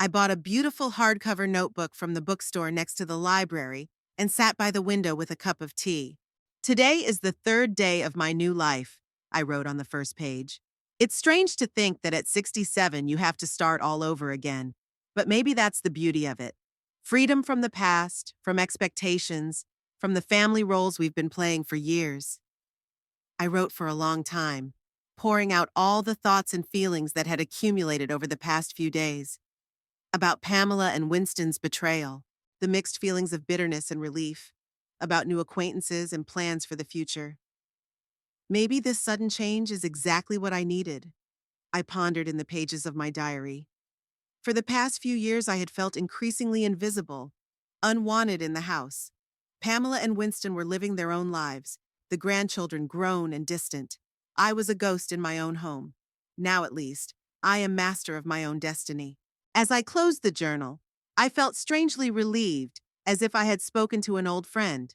I bought a beautiful hardcover notebook from the bookstore next to the library and sat by the window with a cup of tea. "Today is the 3rd day of my new life," I wrote on the first page. "It's strange to think that at 67 you have to start all over again, but maybe that's the beauty of it. Freedom from the past, from expectations, from the family roles we've been playing for years. I wrote for a long time, pouring out all the thoughts and feelings that had accumulated over the past few days. About Pamela and Winston's betrayal, the mixed feelings of bitterness and relief, about new acquaintances and plans for the future. Maybe this sudden change is exactly what I needed, I pondered in the pages of my diary. For the past few years, I had felt increasingly invisible, unwanted in the house. Pamela and Winston were living their own lives, the grandchildren grown and distant. I was a ghost in my own home. Now, at least, I am master of my own destiny. As I closed the journal, I felt strangely relieved, as if I had spoken to an old friend.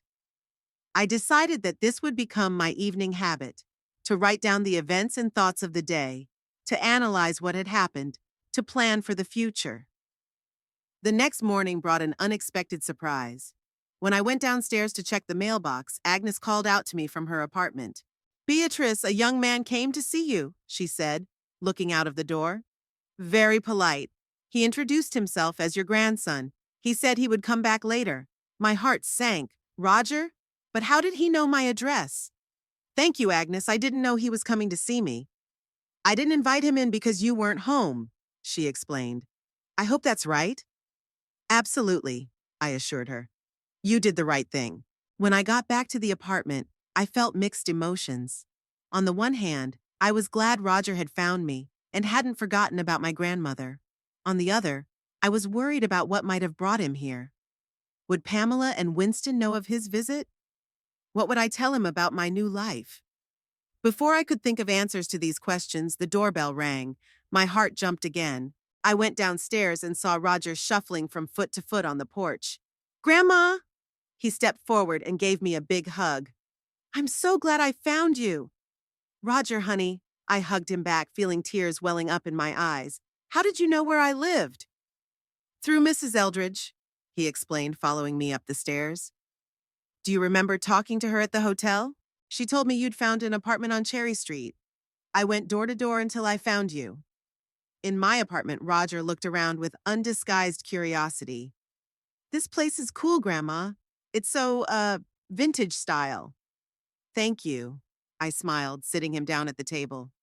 I decided that this would become my evening habit, to write down the events and thoughts of the day, to analyze what had happened, to plan for the future. The next morning brought an unexpected surprise. When I went downstairs to check the mailbox, Agnes called out to me from her apartment. "Beatrice, a young man came to see you," she said, looking out of the door. "Very polite. He introduced himself as your grandson. He said he would come back later." My heart sank. "Roger? But how did he know my address?" "Thank you, Agnes. I didn't know he was coming to see me." "I didn't invite him in because you weren't home," she explained. "I hope that's right?" "Absolutely," I assured her. "You did the right thing." When I got back to the apartment, I felt mixed emotions. On the one hand, I was glad Roger had found me and hadn't forgotten about my grandmother. On the other, I was worried about what might have brought him here. Would Pamela and Winston know of his visit? What would I tell him about my new life? Before I could think of answers to these questions, the doorbell rang. My heart jumped again. I went downstairs and saw Roger shuffling from foot to foot on the porch. "Grandma!" He stepped forward and gave me a big hug. "I'm so glad I found you." "Roger, honey," I hugged him back, feeling tears welling up in my eyes. "How did you know where I lived?" "Through Mrs. Eldridge," he explained, following me up the stairs. "Do you remember talking to her at the hotel? She told me you'd found an apartment on Cherry Street. I went door to door until I found you." In my apartment, Roger looked around with undisguised curiosity. "This place is cool, Grandma. It's so, vintage style." "Thank you," I smiled, sitting him down at the table.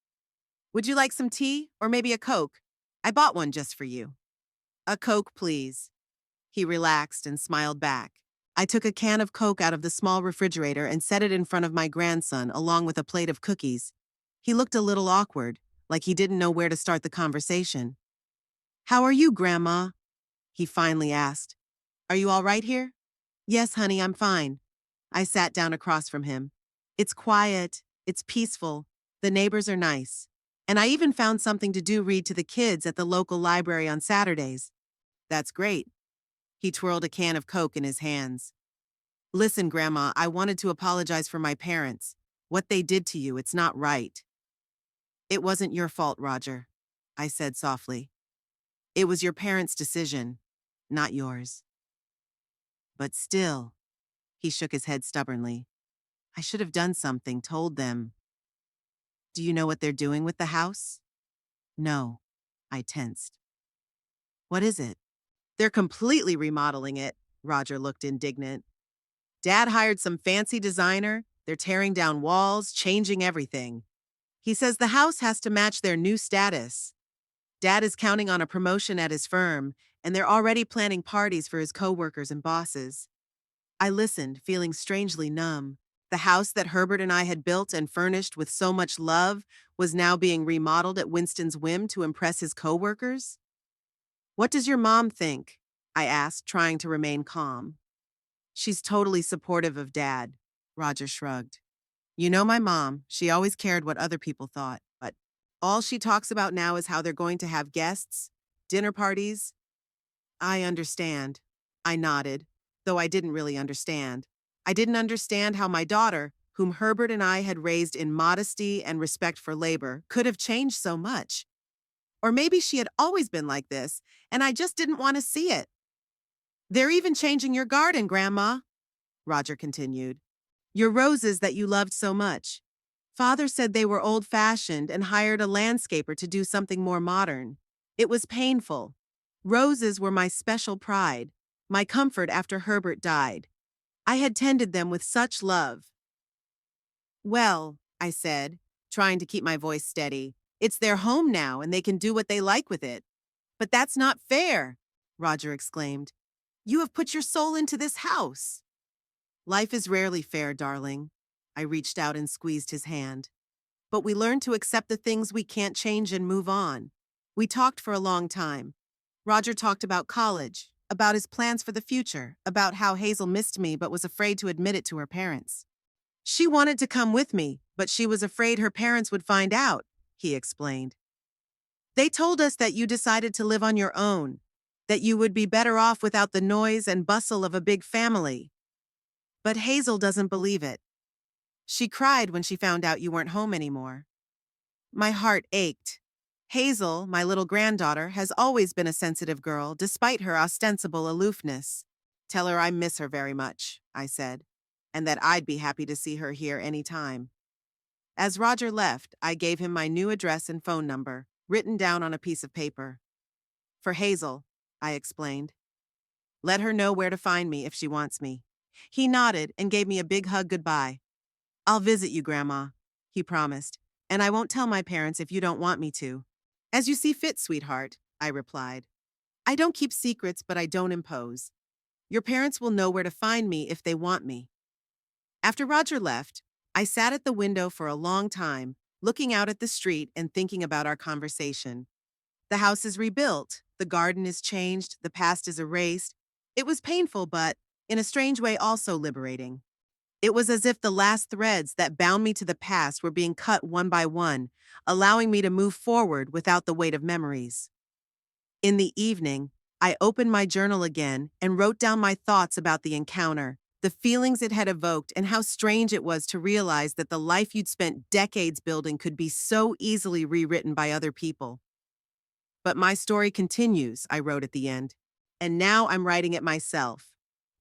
"Would you like some tea or maybe a Coke? I bought one just for you." "A Coke, please." He relaxed and smiled back. I took a can of Coke out of the small refrigerator and set it in front of my grandson, along with a plate of cookies. He looked a little awkward, like he didn't know where to start the conversation. "How are you, Grandma?" he finally asked. "Are you all right here?" "Yes, honey, I'm fine." I sat down across from him. "It's quiet, it's peaceful, the neighbors are nice. And I even found something to read to the kids at the local library on Saturdays." "That's great." He twirled a can of Coke in his hands. "Listen, Grandma, I wanted to apologize for my parents. What they did to you, it's not right." "It wasn't your fault, Roger," I said softly. "It was your parents' decision, not yours." "But still," he shook his head stubbornly. "I should have done something, told them." "Do you know what they're doing with the house?" "No." I tensed. "What is it?" "They're completely remodeling it." Roger looked indignant. "Dad hired some fancy designer. They're tearing down walls, changing everything. He says the house has to match their new status. Dad is counting on a promotion at his firm, and they're already planning parties for his coworkers and bosses." I listened, feeling strangely numb. The house that Herbert and I had built and furnished with so much love was now being remodeled at Winston's whim to impress his coworkers? "What does your mom think?" I asked, trying to remain calm. "She's totally supportive of Dad," Roger shrugged. "You know my mom, she always cared what other people thought, but all she talks about now is how they're going to have guests, dinner parties." "I understand." I nodded, though I didn't really understand. I didn't understand how my daughter, whom Herbert and I had raised in modesty and respect for labor, could have changed so much. Or maybe she had always been like this, and I just didn't want to see it. "They're even changing your garden, Grandma," Roger continued. "Your roses that you loved so much. Father said they were old-fashioned and hired a landscaper to do something more modern. It was painful. Roses were my special pride. my comfort after Herbert died. I had tended them with such love. Well, I said, trying to keep my voice steady, it's their home now and they can do what they like with it. But that's not fair, Roger exclaimed. You have put your soul into this house. Life is rarely fair, darling. I reached out and squeezed his hand. But we learn to accept the things we can't change and move on. We talked for a long time. Roger talked about college, about his plans for the future, about how Hazel missed me but was afraid to admit it to her parents. She wanted to come with me, but she was afraid her parents would find out, he explained. They told us that you decided to live on your own, that you would be better off without the noise and bustle of a big family. But Hazel doesn't believe it. She cried when she found out you weren't home anymore. My heart ached. Hazel, my little granddaughter, has always been a sensitive girl, despite her ostensible aloofness. Tell her I miss her very much, I said, and that I'd be happy to see her here any time. As Roger left, I gave him my new address and phone number, written down on a piece of paper. For Hazel, I explained. Let her know where to find me if she wants me. He nodded and gave me a big hug goodbye. I'll visit you, Grandma, he promised, and I won't tell my parents if you don't want me to. As you see fit, sweetheart, I replied. I don't keep secrets, but I don't impose. Your parents will know where to find me if they want me. After Roger left, I sat at the window for a long time, looking out at the street and thinking about our conversation. The house is rebuilt, the garden is changed, the past is erased. It was painful, but, in a strange way, also liberating. It was as if the last threads that bound me to the past were being cut one by one, allowing me to move forward without the weight of memories. In the evening, I opened my journal again and wrote down my thoughts about the encounter, the feelings it had evoked, and how strange it was to realize that the life you'd spent decades building could be so easily rewritten by other people. But my story continues, I wrote at the end, and now I'm writing it myself.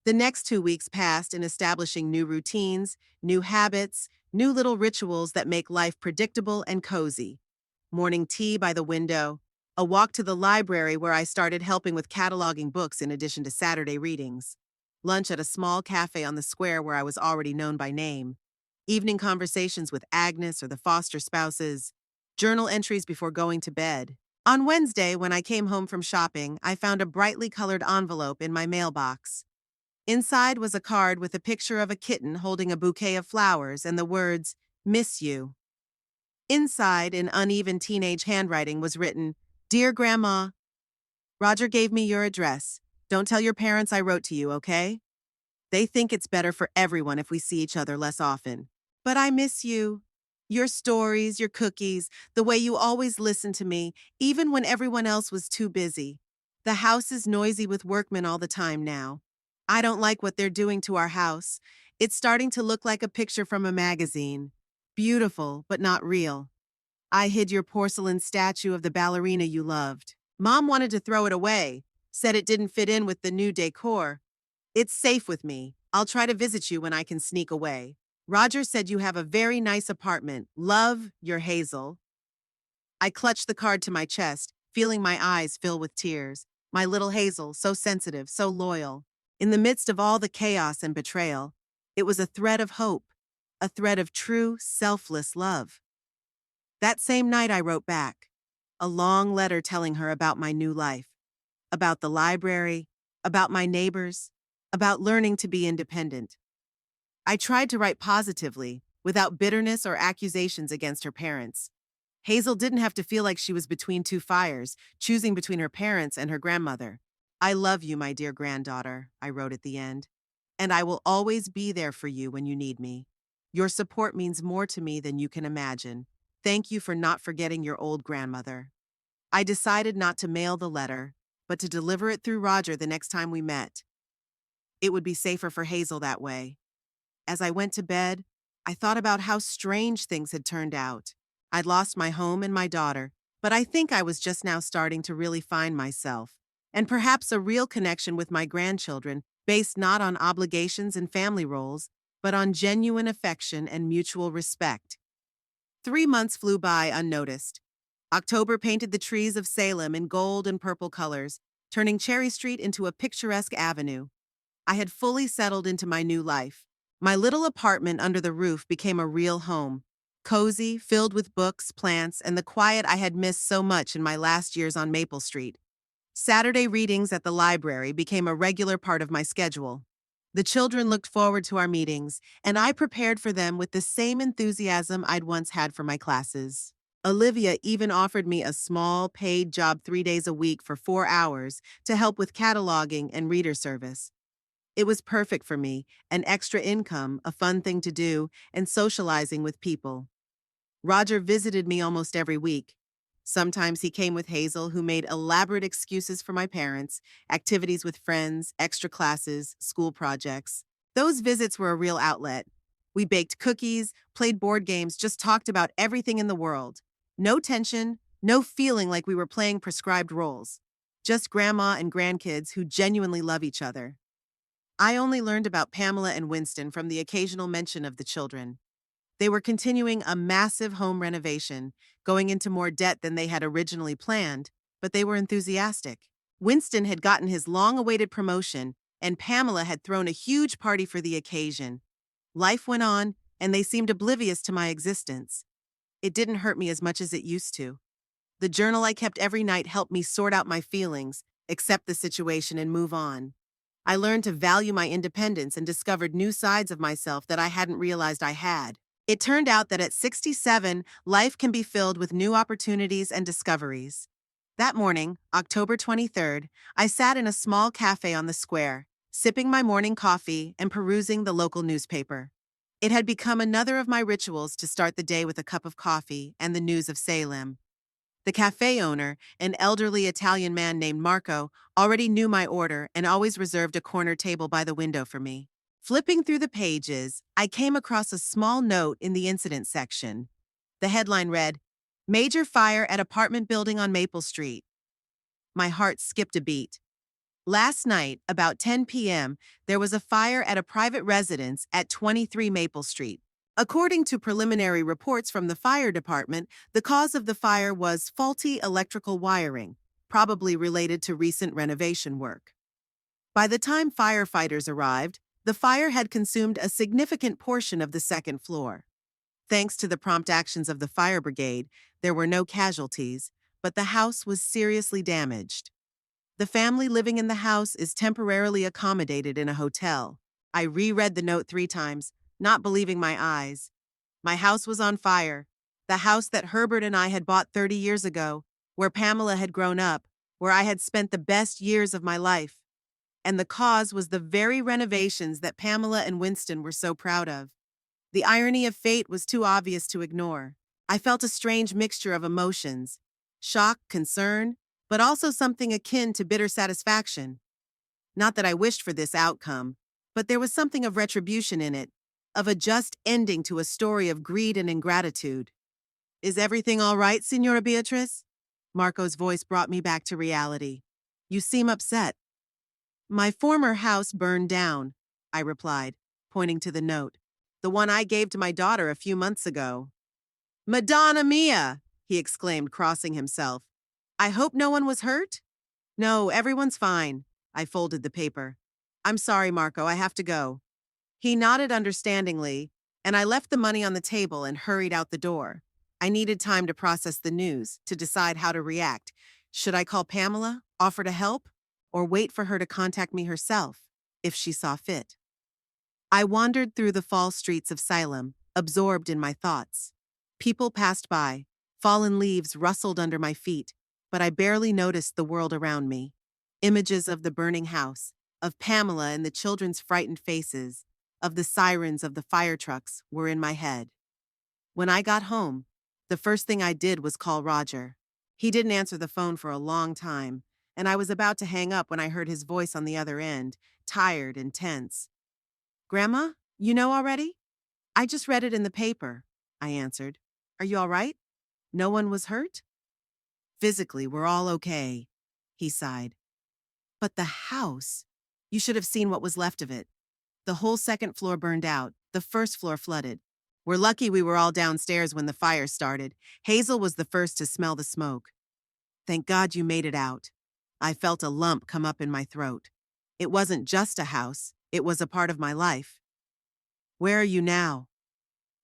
The next 2 weeks passed in establishing new routines, new habits, new little rituals that make life predictable and cozy. Morning tea by the window, a walk to the library where I started helping with cataloging books in addition to Saturday readings, lunch at a small cafe on the square where I was already known by name, evening conversations with Agnes or the foster spouses, journal entries before going to bed. On Wednesday, when I came home from shopping, I found a brightly colored envelope in my mailbox. Inside was a card with a picture of a kitten holding a bouquet of flowers and the words, "Miss you." Inside, in uneven teenage handwriting, was written, "Dear Grandma, Roger gave me your address. Don't tell your parents I wrote to you, okay? They think it's better for everyone if we see each other less often. But I miss you. Your stories, your cookies, the way you always listened to me, even when everyone else was too busy. The house is noisy with workmen all the time now. I don't like what they're doing to our house. It's starting to look like a picture from a magazine. Beautiful, but not real. I hid your porcelain statue of the ballerina you loved. Mom wanted to throw it away, said it didn't fit in with the new decor. It's safe with me. I'll try to visit you when I can sneak away. Roger said you have a very nice apartment. Love, your Hazel." I clutched the card to my chest, feeling my eyes fill with tears. My little Hazel, so sensitive, so loyal. In the midst of all the chaos and betrayal, it was a thread of hope, a thread of true, selfless love. That same night I wrote back, a long letter telling her about my new life, about the library, about my neighbors, about learning to be independent. I tried to write positively, without bitterness or accusations against her parents. Hazel didn't have to feel like she was between two fires, choosing between her parents and her grandmother. I love you, my dear granddaughter, I wrote at the end, and I will always be there for you when you need me. Your support means more to me than you can imagine. Thank you for not forgetting your old grandmother. I decided not to mail the letter, but to deliver it through Roger the next time we met. It would be safer for Hazel that way. As I went to bed, I thought about how strange things had turned out. I'd lost my home and my daughter, but I think I was just now starting to really find myself, and perhaps a real connection with my grandchildren based not on obligations and family roles, but on genuine affection and mutual respect. 3 months flew by unnoticed. October painted the trees of Salem in gold and purple colors. turning Cherry Street into a picturesque avenue. I had fully settled into my new life. My little apartment under the roof became a real home. Cozy, filled with books, plants, and the quiet I had missed so much in my last years on Maple Street. Saturday readings at the library became a regular part of my schedule. The children looked forward to our meetings, and I prepared for them with the same enthusiasm I'd once had for my classes. Olivia even offered me a small, paid job 3 days a week for 4 hours to help with cataloging and reader service. It was perfect for me, an extra income, a fun thing to do, and socializing with people. Roger visited me almost every week. Sometimes he came with Hazel, who made elaborate excuses for my parents, activities with friends, extra classes, school projects. Those visits were a real outlet. We baked cookies, played board games, just talked about everything in the world. No tension, no feeling like we were playing prescribed roles. Just grandma and grandkids who genuinely love each other. I only learned about Pamela and Winston from the occasional mention of the children. They were continuing a massive home renovation, going into more debt than they had originally planned, but they were enthusiastic. Winston had gotten his long-awaited promotion, and Pamela had thrown a huge party for the occasion. Life went on, and they seemed oblivious to my existence. It didn't hurt me as much as it used to. The journal I kept every night helped me sort out my feelings, accept the situation, and move on. I learned to value my independence and discovered new sides of myself that I hadn't realized I had. It turned out that at 67, life can be filled with new opportunities and discoveries. That morning, October 23rd, I sat in a small cafe on the square, sipping my morning coffee and perusing the local newspaper. It had become another of my rituals to start the day with a cup of coffee and the news of Salem. The cafe owner, an elderly Italian man named Marco, already knew my order and always reserved a corner table by the window for me. Flipping through the pages, I came across a small note in the incident section. The headline read, "Major fire at apartment building on Maple Street." My heart skipped a beat. Last night, about 10 p.m., there was a fire at a private residence at 23 Maple Street. According to preliminary reports from the fire department, the cause of the fire was faulty electrical wiring, probably related to recent renovation work. By the time firefighters arrived, the fire had consumed a significant portion of the second floor. Thanks to the prompt actions of the fire brigade, there were no casualties, but the house was seriously damaged. The family living in the house is temporarily accommodated in a hotel. I reread the note 3 times, not believing my eyes. My house was on fire. The house that Herbert and I had bought 30 years ago, where Pamela had grown up, where I had spent the best years of my life. And the cause was the very renovations that Pamela and Winston were so proud of. The irony of fate was too obvious to ignore. I felt a strange mixture of emotions: shock, concern, but also something akin to bitter satisfaction. Not that I wished for this outcome, but there was something of retribution in it, of a just ending to a story of greed and ingratitude. "Is everything all right, Signora Beatrice?" Marco's voice brought me back to reality. "You seem upset." "My former house burned down," I replied, pointing to the note. "The one I gave to my daughter a few months ago." "Madonna mia!" he exclaimed, crossing himself. "I hope no one was hurt?" "No, everyone's fine." I folded the paper. "I'm sorry, Marco, I have to go." He nodded understandingly, and I left the money on the table and hurried out the door. I needed time to process the news, to decide how to react. Should I call Pamela, offer to help, or wait for her to contact me herself, if she saw fit? I wandered through the fall streets of Salem, absorbed in my thoughts. People passed by. Fallen leaves rustled under my feet, but I barely noticed the world around me. Images of the burning house, of Pamela and the children's frightened faces, of the sirens of the fire trucks were in my head. When I got home, the first thing I did was call Roger. He didn't answer the phone for a long time, and I was about to hang up when I heard his voice on the other end, tired and tense. "Grandma, you know already?" "I just read it in the paper," I answered. "Are you all right? No one was hurt?" "Physically, we're all okay," he sighed. "But the house, you should have seen what was left of it. The whole second floor burned out, the first floor flooded. We're lucky we were all downstairs when the fire started. Hazel was the first to smell the smoke." "Thank God you made it out." I felt a lump come up in my throat. It wasn't just a house, it was a part of my life. Where are you now?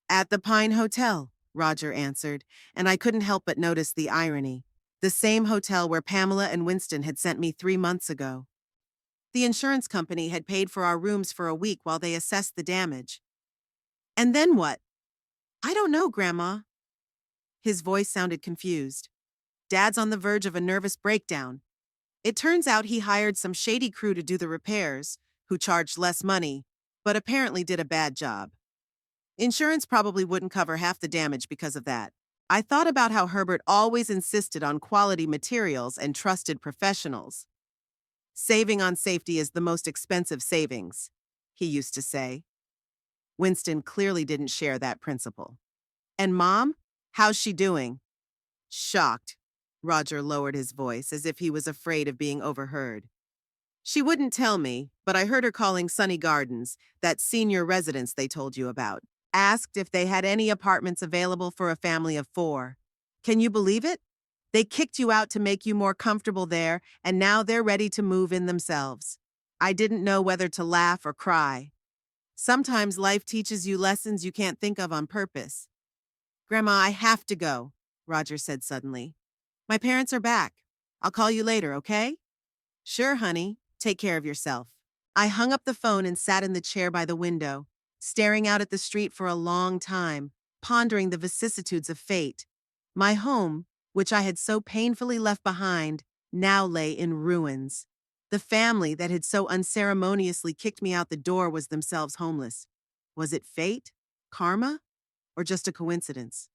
At the Pine Hotel, Roger answered, and I couldn't help but notice the irony. The same hotel where Pamela and Winston had sent me 3 months ago. The insurance company had paid for our rooms for a week while they assessed the damage. And then what? I don't know, Grandma. His voice sounded confused. Dad's on the verge of a nervous breakdown. It turns out he hired some shady crew to do the repairs, who charged less money, but apparently did a bad job. Insurance probably wouldn't cover half the damage because of that. I thought about how Herbert always insisted on quality materials and trusted professionals. Saving on safety is the most expensive savings, he used to say. Winston clearly didn't share that principle. And Mom? How's she doing? Shocked. Roger lowered his voice as if he was afraid of being overheard. She wouldn't tell me, but I heard her calling Sunny Gardens, that senior residence they told you about. Asked if they had any apartments available for a family of 4. Can you believe it? They kicked you out to make you more comfortable there, and now they're ready to move in themselves. I didn't know whether to laugh or cry. Sometimes life teaches you lessons you can't think of on purpose. Grandma, I have to go, Roger said suddenly. My parents are back. I'll call you later, okay? Sure, honey. Take care of yourself. I hung up the phone and sat in the chair by the window, staring out at the street for a long time, pondering the vicissitudes of fate. My home, which I had so painfully left behind, now lay in ruins. The family that had so unceremoniously kicked me out the door was themselves homeless. Was it fate? Karma? Or just a coincidence?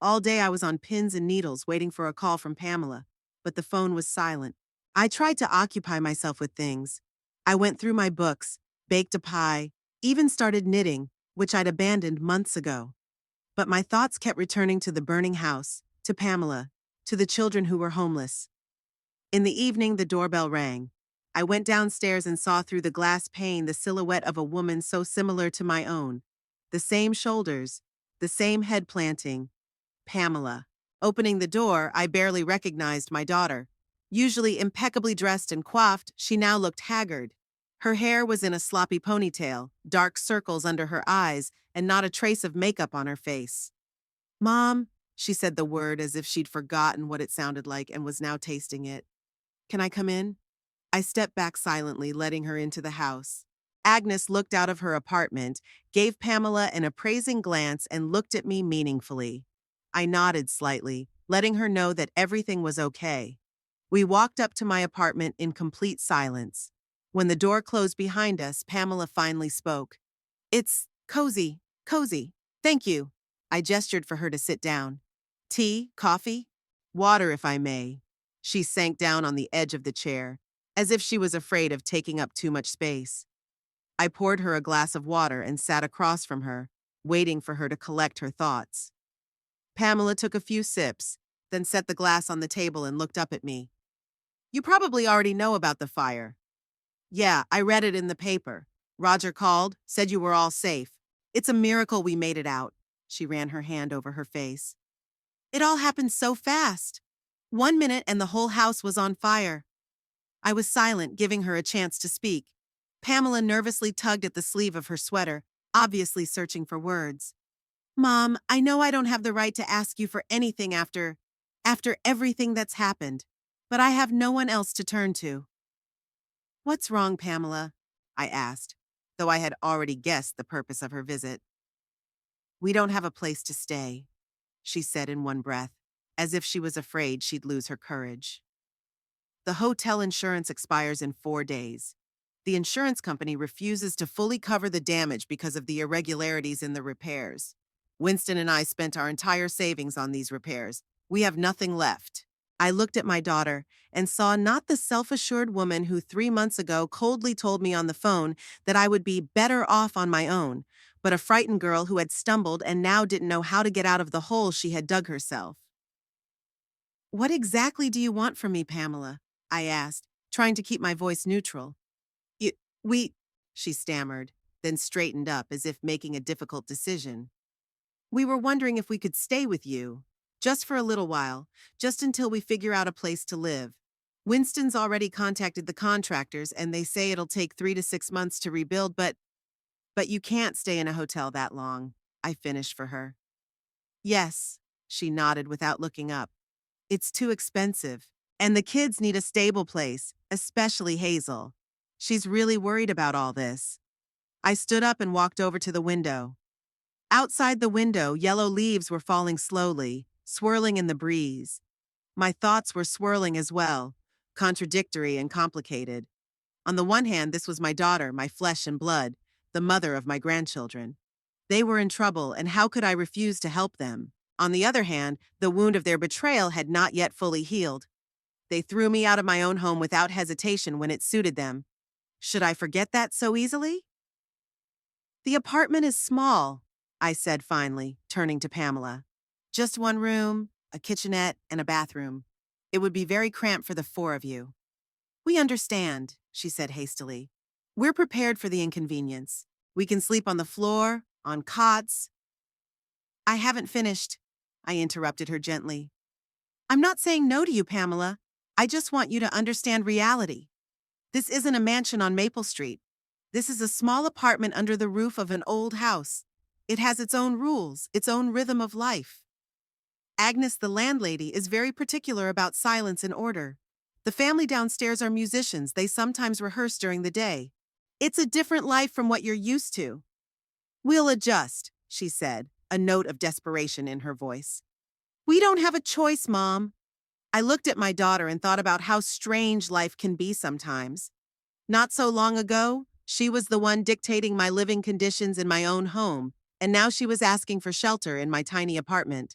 All day I was on pins and needles waiting for a call from Pamela, but the phone was silent. I tried to occupy myself with things. I went through my books, baked a pie, even started knitting, which I'd abandoned months ago. But my thoughts kept returning to the burning house, to Pamela, to the children who were homeless. In the evening, the doorbell rang. I went downstairs and saw through the glass pane the silhouette of a woman so similar to my own. The same shoulders, the same head planting. Pamela. Opening the door, I barely recognized my daughter. Usually impeccably dressed and coiffed, she now looked haggard. Her hair was in a sloppy ponytail, dark circles under her eyes, and not a trace of makeup on her face. Mom, she said the word as if she'd forgotten what it sounded like and was now tasting it. Can I come in? I stepped back silently, letting her into the house. Agnes looked out of her apartment, gave Pamela an appraising glance, and looked at me meaningfully. I nodded slightly, letting her know that everything was okay. We walked up to my apartment in complete silence. When the door closed behind us, Pamela finally spoke. It's cozy, cozy. Thank you. I gestured for her to sit down. Tea, coffee? Water, if I may. She sank down on the edge of the chair, as if she was afraid of taking up too much space. I poured her a glass of water and sat across from her, waiting for her to collect her thoughts. Pamela took a few sips, then set the glass on the table and looked up at me. You probably already know about the fire. Yeah, I read it in the paper. Roger called, said you were all safe. It's a miracle we made it out. She ran her hand over her face. It all happened so fast. 1 minute and the whole house was on fire. I was silent, giving her a chance to speak. Pamela nervously tugged at the sleeve of her sweater, obviously searching for words. Mom, I know I don't have the right to ask you for anything after everything that's happened, but I have no one else to turn to. What's wrong, Pamela? I asked, though I had already guessed the purpose of her visit. We don't have a place to stay, she said in one breath, as if she was afraid she'd lose her courage. The hotel insurance expires in 4 days. The insurance company refuses to fully cover the damage because of the irregularities in the repairs. Winston and I spent our entire savings on these repairs. We have nothing left. I looked at my daughter and saw not the self-assured woman who 3 months ago coldly told me on the phone that I would be better off on my own, but a frightened girl who had stumbled and now didn't know how to get out of the hole she had dug herself. What exactly do you want from me, Pamela? I asked, trying to keep my voice neutral. We, she stammered, then straightened up as if making a difficult decision. We were wondering if we could stay with you, just for a little while, just until we figure out a place to live. Winston's already contacted the contractors and they say it'll take 3 to 6 months to rebuild, but you can't stay in a hotel that long, I finished for her. Yes, she nodded without looking up. It's too expensive. And the kids need a stable place, especially Hazel. She's really worried about all this. I stood up and walked over to the window. Outside the window, yellow leaves were falling slowly, swirling in the breeze. My thoughts were swirling as well, contradictory and complicated. On the one hand, this was my daughter, my flesh and blood, the mother of my grandchildren. They were in trouble, and how could I refuse to help them? On the other hand, the wound of their betrayal had not yet fully healed. They threw me out of my own home without hesitation when it suited them. Should I forget that so easily? The apartment is small, I said finally, turning to Pamela. Just one room, a kitchenette, and a bathroom. It would be very cramped for the four of you. We understand, she said hastily. We're prepared for the inconvenience. We can sleep on the floor, on cots. I haven't finished, I interrupted her gently. I'm not saying no to you, Pamela. I just want you to understand reality. This isn't a mansion on Maple Street. This is a small apartment under the roof of an old house. It has its own rules, its own rhythm of life. Agnes, the landlady, is very particular about silence and order. The family downstairs are musicians. They sometimes rehearse during the day. It's a different life from what you're used to. We'll adjust, she said, a note of desperation in her voice. We don't have a choice, Mom. I looked at my daughter and thought about how strange life can be sometimes. Not so long ago, she was the one dictating my living conditions in my own home, and now she was asking for shelter in my tiny apartment.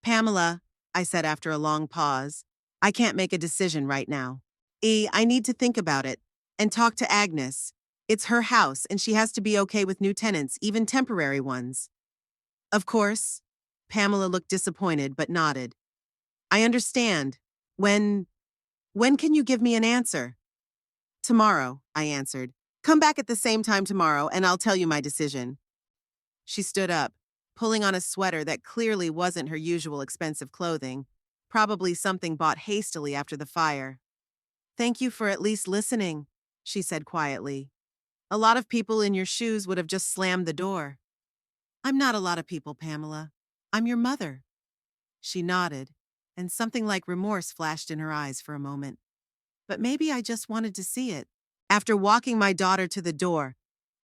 Pamela, I said after a long pause, I can't make a decision right now. I need to think about it and talk to Agnes. It's her house, and she has to be okay with new tenants, even temporary ones. Of course. Pamela looked disappointed but nodded. I understand. When can you give me an answer? Tomorrow, I answered. Come back at the same time tomorrow and I'll tell you my decision. She stood up, pulling on a sweater that clearly wasn't her usual expensive clothing, probably something bought hastily after the fire. Thank you for at least listening, she said quietly. A lot of people in your shoes would have just slammed the door. I'm not a lot of people, Pamela. I'm your mother. She nodded, and something like remorse flashed in her eyes for a moment. But maybe I just wanted to see it. After walking my daughter to the door,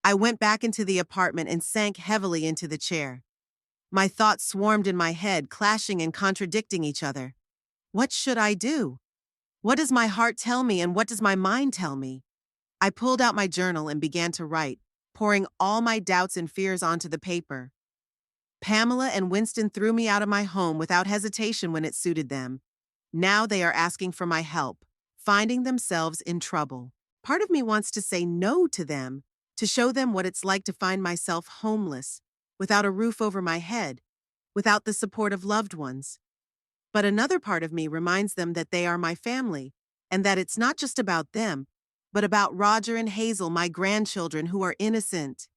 I went back into the apartment and sank heavily into the chair. My thoughts swarmed in my head, clashing and contradicting each other. What should I do? What does my heart tell me and what does my mind tell me? I pulled out my journal and began to write, pouring all my doubts and fears onto the paper. Pamela and Winston threw me out of my home without hesitation when it suited them. Now they are asking for my help, finding themselves in trouble. Part of me wants to say no to them, to show them what it's like to find myself homeless, without a roof over my head, without the support of loved ones. But another part of me reminds them that they are my family, and that it's not just about them, but about Roger and Hazel, my grandchildren who are innocent.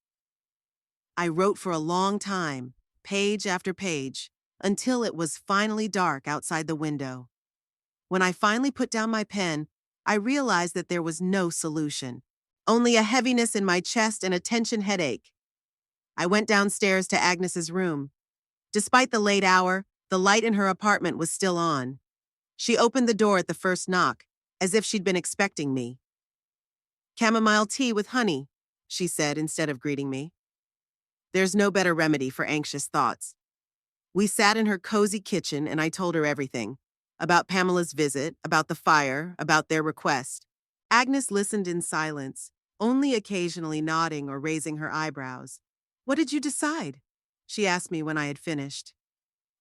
I wrote for a long time, page after page, until it was finally dark outside the window. When I finally put down my pen, I realized that there was no solution, only a heaviness in my chest and a tension headache. I went downstairs to Agnes's room. Despite the late hour, the light in her apartment was still on. She opened the door at the first knock, as if she'd been expecting me. Chamomile tea with honey, she said instead of greeting me. There's no better remedy for anxious thoughts. We sat in her cozy kitchen and I told her everything. About Pamela's visit, about the fire, about their request. Agnes listened in silence, only occasionally nodding or raising her eyebrows. What did you decide? She asked me when I had finished.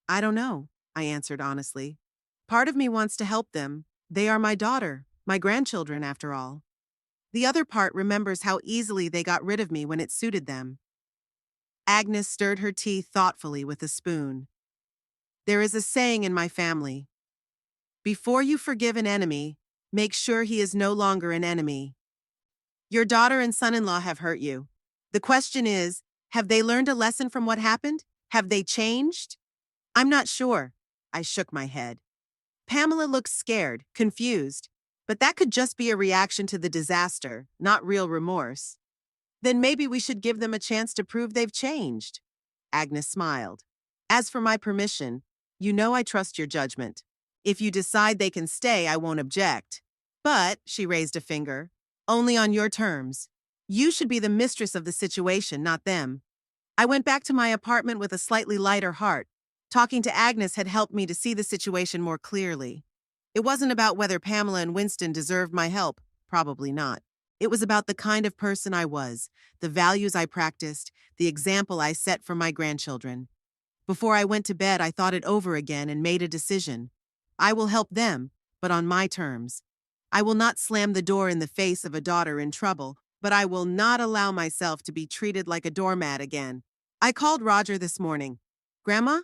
I don't know, I answered honestly. Part of me wants to help them. They are my daughter, my grandchildren after all. The other part remembers how easily they got rid of me when it suited them. Agnes stirred her tea thoughtfully with a spoon. There is a saying in my family. Before you forgive an enemy, make sure he is no longer an enemy. Your daughter and son-in-law have hurt you. The question is, have they learned a lesson from what happened? Have they changed? I'm not sure. I shook my head. Pamela looked scared, confused, but that could just be a reaction to the disaster, not real remorse. Then maybe we should give them a chance to prove they've changed. Agnes smiled. As for my permission, you know I trust your judgment. If you decide they can stay, I won't object. But, she raised a finger, only on your terms. You should be the mistress of the situation, not them. I went back to my apartment with a slightly lighter heart. Talking to Agnes had helped me to see the situation more clearly. It wasn't about whether Pamela and Winston deserved my help, probably not. It was about the kind of person I was, the values I practiced, the example I set for my grandchildren. Before I went to bed, I thought it over again and made a decision. I will help them, but on my terms. I will not slam the door in the face of a daughter in trouble, but I will not allow myself to be treated like a doormat again. I called Roger this morning. Grandma?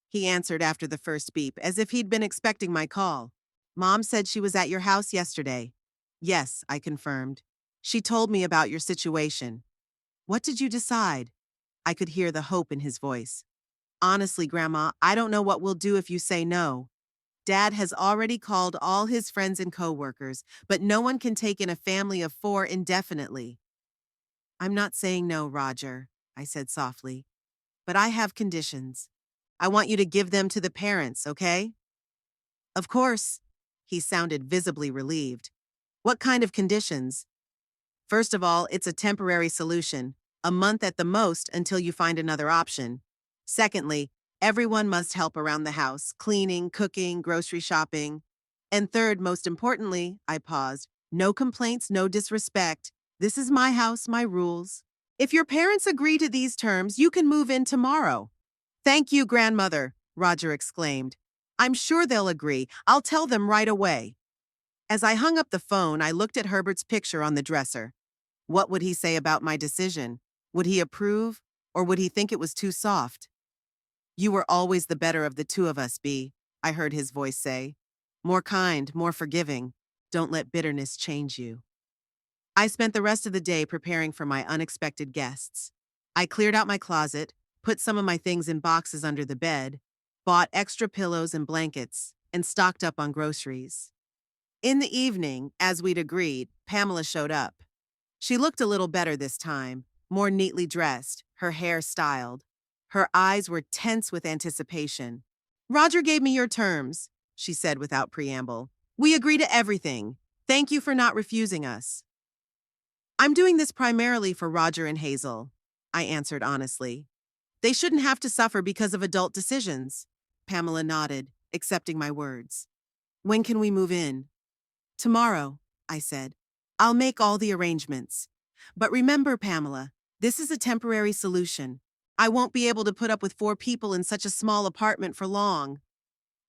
He answered after the first beep, as if he'd been expecting my call. Mom said she was at your house yesterday. Yes, I confirmed. She told me about your situation. What did you decide? I could hear the hope in his voice. Honestly, Grandma, I don't know what we'll do if you say no. Dad has already called all his friends and coworkers, but no one can take in a family of 4 indefinitely. I'm not saying no, Roger, I said softly, but I have conditions. I want you to give them to the parents, okay? Of course. He sounded visibly relieved. What kind of conditions? First of all, it's a temporary solution, a month at the most until you find another option. Secondly, everyone must help around the house, cleaning, cooking, grocery shopping. And third, most importantly, I paused, no complaints, no disrespect. This is my house, my rules. If your parents agree to these terms, you can move in tomorrow. Thank you, grandmother, Roger exclaimed. I'm sure they'll agree. I'll tell them right away. As I hung up the phone, I looked at Herbert's picture on the dresser. What would he say about my decision? Would he approve, or would he think it was too soft? You were always the better of the two of us, Bea, I heard his voice say. More kind, more forgiving. Don't let bitterness change you. I spent the rest of the day preparing for my unexpected guests. I cleared out my closet, put some of my things in boxes under the bed, bought extra pillows and blankets, and stocked up on groceries. In the evening, as we'd agreed, Pamela showed up. She looked a little better this time, more neatly dressed, her hair styled. Her eyes were tense with anticipation. Roger gave me your terms, she said without preamble. We agree to everything. Thank you for not refusing us. I'm doing this primarily for Roger and Hazel, I answered honestly. They shouldn't have to suffer because of adult decisions. Pamela nodded, accepting my words. When can we move in? Tomorrow, I said. I'll make all the arrangements. But remember, Pamela, this is a temporary solution. I won't be able to put up with 4 people in such a small apartment for long.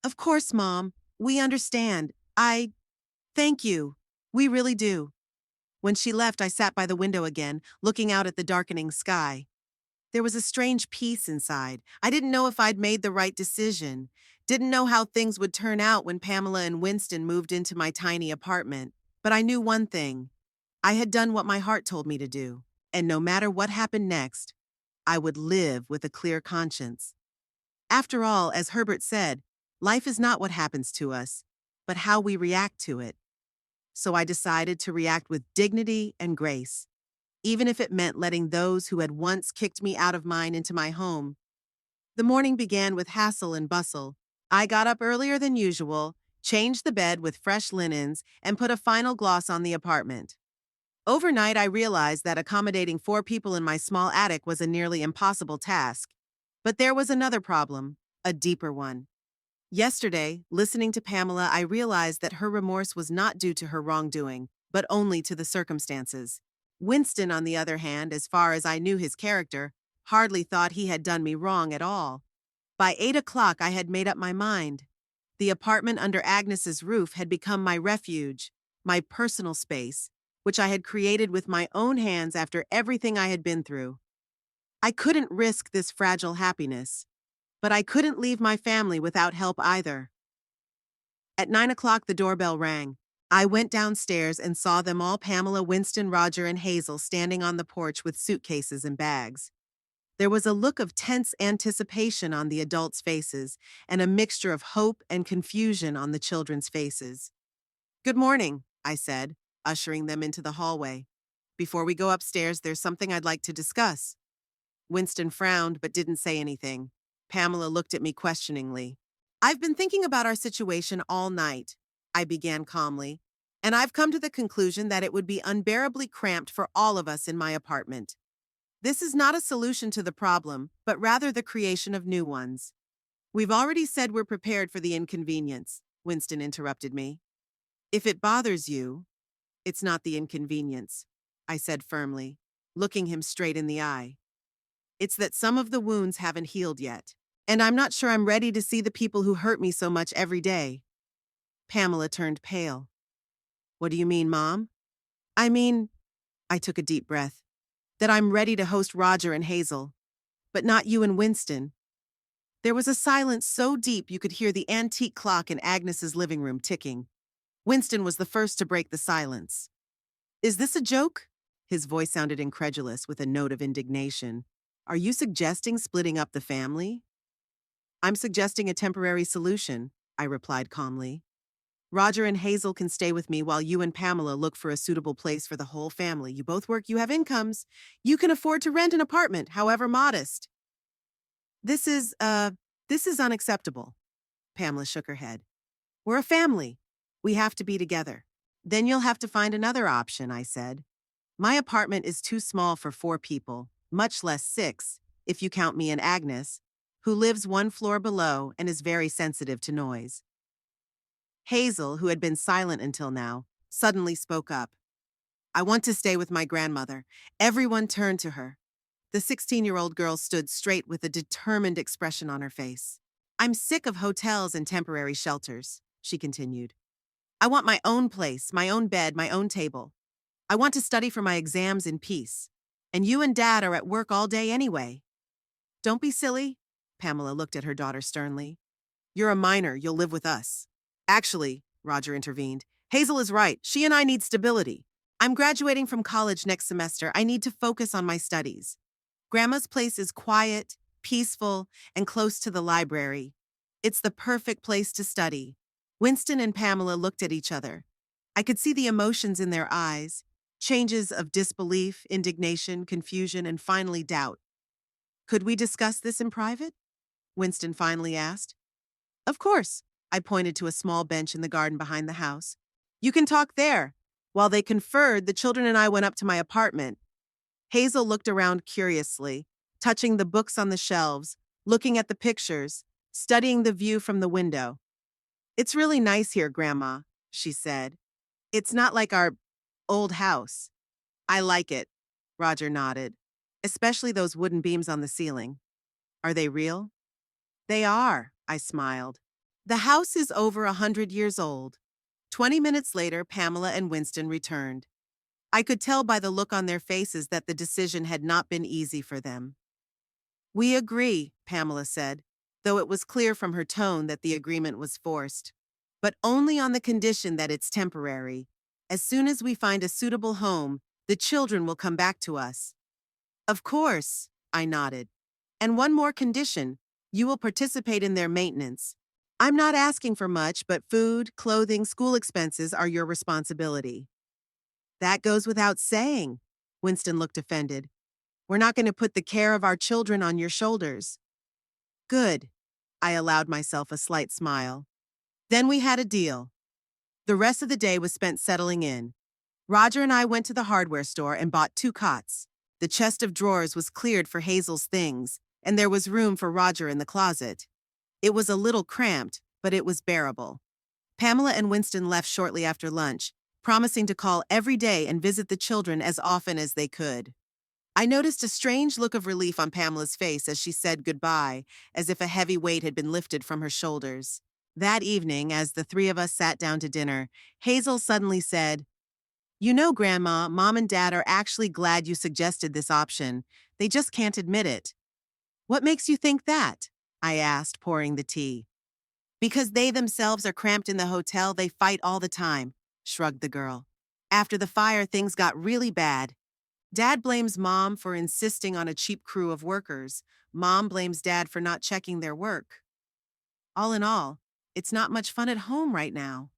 Of course, Mom. We understand. Thank you. We really do. When she left, I sat by the window again, looking out at the darkening sky. There was a strange peace inside. I didn't know if I'd made the right decision. Didn't know how things would turn out when Pamela and Winston moved into my tiny apartment. But I knew one thing. I had done what my heart told me to do. And no matter what happened next, I would live with a clear conscience. After all, as Herbert said, life is not what happens to us, but how we react to it. So I decided to react with dignity and grace, even if it meant letting those who had once kicked me out of mine into my home. The morning began with hassle and bustle. I got up earlier than usual, changed the bed with fresh linens, and put a final gloss on the apartment. Overnight, I realized that accommodating 4 people in my small attic was a nearly impossible task. But there was another problem, a deeper one. Yesterday, listening to Pamela, I realized that her remorse was not due to her wrongdoing, but only to the circumstances. Winston, on the other hand, as far as I knew his character, hardly thought he had done me wrong at all. By 8 o'clock, I had made up my mind. The apartment under Agnes's roof had become my refuge, my personal space, which I had created with my own hands after everything I had been through. I couldn't risk this fragile happiness, but I couldn't leave my family without help either. At 9 o'clock, the doorbell rang. I went downstairs and saw them all, Pamela, Winston, Roger, and Hazel, standing on the porch with suitcases and bags. There was a look of tense anticipation on the adults' faces and a mixture of hope and confusion on the children's faces. "Good morning," I said, ushering them into the hallway. "Before we go upstairs, there's something I'd like to discuss." Winston frowned but didn't say anything. Pamela looked at me questioningly. "I've been thinking about our situation all night," I began calmly, "and I've come to the conclusion that it would be unbearably cramped for all of us in my apartment. This is not a solution to the problem, but rather the creation of new ones." "We've already said we're prepared for the inconvenience," Winston interrupted me. "If it bothers you, it's not the inconvenience," I said firmly, looking him straight in the eye. "It's that some of the wounds haven't healed yet, and I'm not sure I'm ready to see the people who hurt me so much every day." Pamela turned pale. "What do you mean, Mom?" "I mean," I took a deep breath, "that I'm ready to host Roger and Hazel, but not you and Winston." There was a silence so deep you could hear the antique clock in Agnes's living room ticking. Winston was the first to break the silence. "Is this a joke?" His voice sounded incredulous with a note of indignation. "Are you suggesting splitting up the family?" "I'm suggesting a temporary solution," I replied calmly. "Roger and Hazel can stay with me while you and Pamela look for a suitable place for the whole family. You both work, you have incomes. You can afford to rent an apartment, however modest." This is unacceptable." Pamela shook her head. "We're a family. We have to be together." "Then you'll have to find another option," I said. "My apartment is too small for 4 people, much less 6, if you count me and Agnes, who lives 1 floor below and is very sensitive to noise." Hazel, who had been silent until now, suddenly spoke up. "I want to stay with my grandmother." Everyone turned to her. The 16-year-old girl stood straight with a determined expression on her face. "I'm sick of hotels and temporary shelters," she continued. "I want my own place, my own bed, my own table. I want to study for my exams in peace. And you and Dad are at work all day anyway." "Don't be silly," Pamela looked at her daughter sternly. "You're a minor, you'll live with us." "Actually," Roger intervened, "Hazel is right. She and I need stability. I'm graduating from college next semester. I need to focus on my studies. Grandma's place is quiet, peaceful, and close to the library. It's the perfect place to study." Winston and Pamela looked at each other. I could see the emotions in their eyes, changes of disbelief, indignation, confusion, and finally doubt. "Could we discuss this in private?" Winston finally asked. "Of course." I pointed to a small bench in the garden behind the house. "You can talk there." While they conferred, the children and I went up to my apartment. Hazel looked around curiously, touching the books on the shelves, looking at the pictures, studying the view from the window. "It's really nice here, Grandma," she said. "It's not like our old house." "I like it," Roger nodded, "especially those wooden beams on the ceiling." "Are they real?" "They are," I smiled. "The house is over 100 years old." 20 minutes later, Pamela and Winston returned. I could tell by the look on their faces that the decision had not been easy for them. "We agree," Pamela said, though it was clear from her tone that the agreement was forced. "But only on the condition that it's temporary. As soon as we find a suitable home, the children will come back to us." "Of course," I nodded. "And one more condition. You will participate in their maintenance. I'm not asking for much, but food, clothing, school expenses are your responsibility." "That goes without saying." Winston looked offended. "We're not going to put the care of our children on your shoulders." "Good." I allowed myself a slight smile. Then we had a deal. The rest of the day was spent settling in. Roger and I went to the hardware store and bought 2 cots. The chest of drawers was cleared for Hazel's things, and there was room for Roger in the closet. It was a little cramped, but it was bearable. Pamela and Winston left shortly after lunch, promising to call every day and visit the children as often as they could. I noticed a strange look of relief on Pamela's face as she said goodbye, as if a heavy weight had been lifted from her shoulders. That evening, as the 3 of us sat down to dinner, Hazel suddenly said, "You know, Grandma, Mom and Dad are actually glad you suggested this option. They just can't admit it." "What makes you think that?" I asked, pouring the tea. "Because they themselves are cramped in the hotel, they fight all the time," shrugged the girl. "After the fire, things got really bad. Dad blames Mom for insisting on a cheap crew of workers. Mom blames Dad for not checking their work. All in all, it's not much fun at home right now.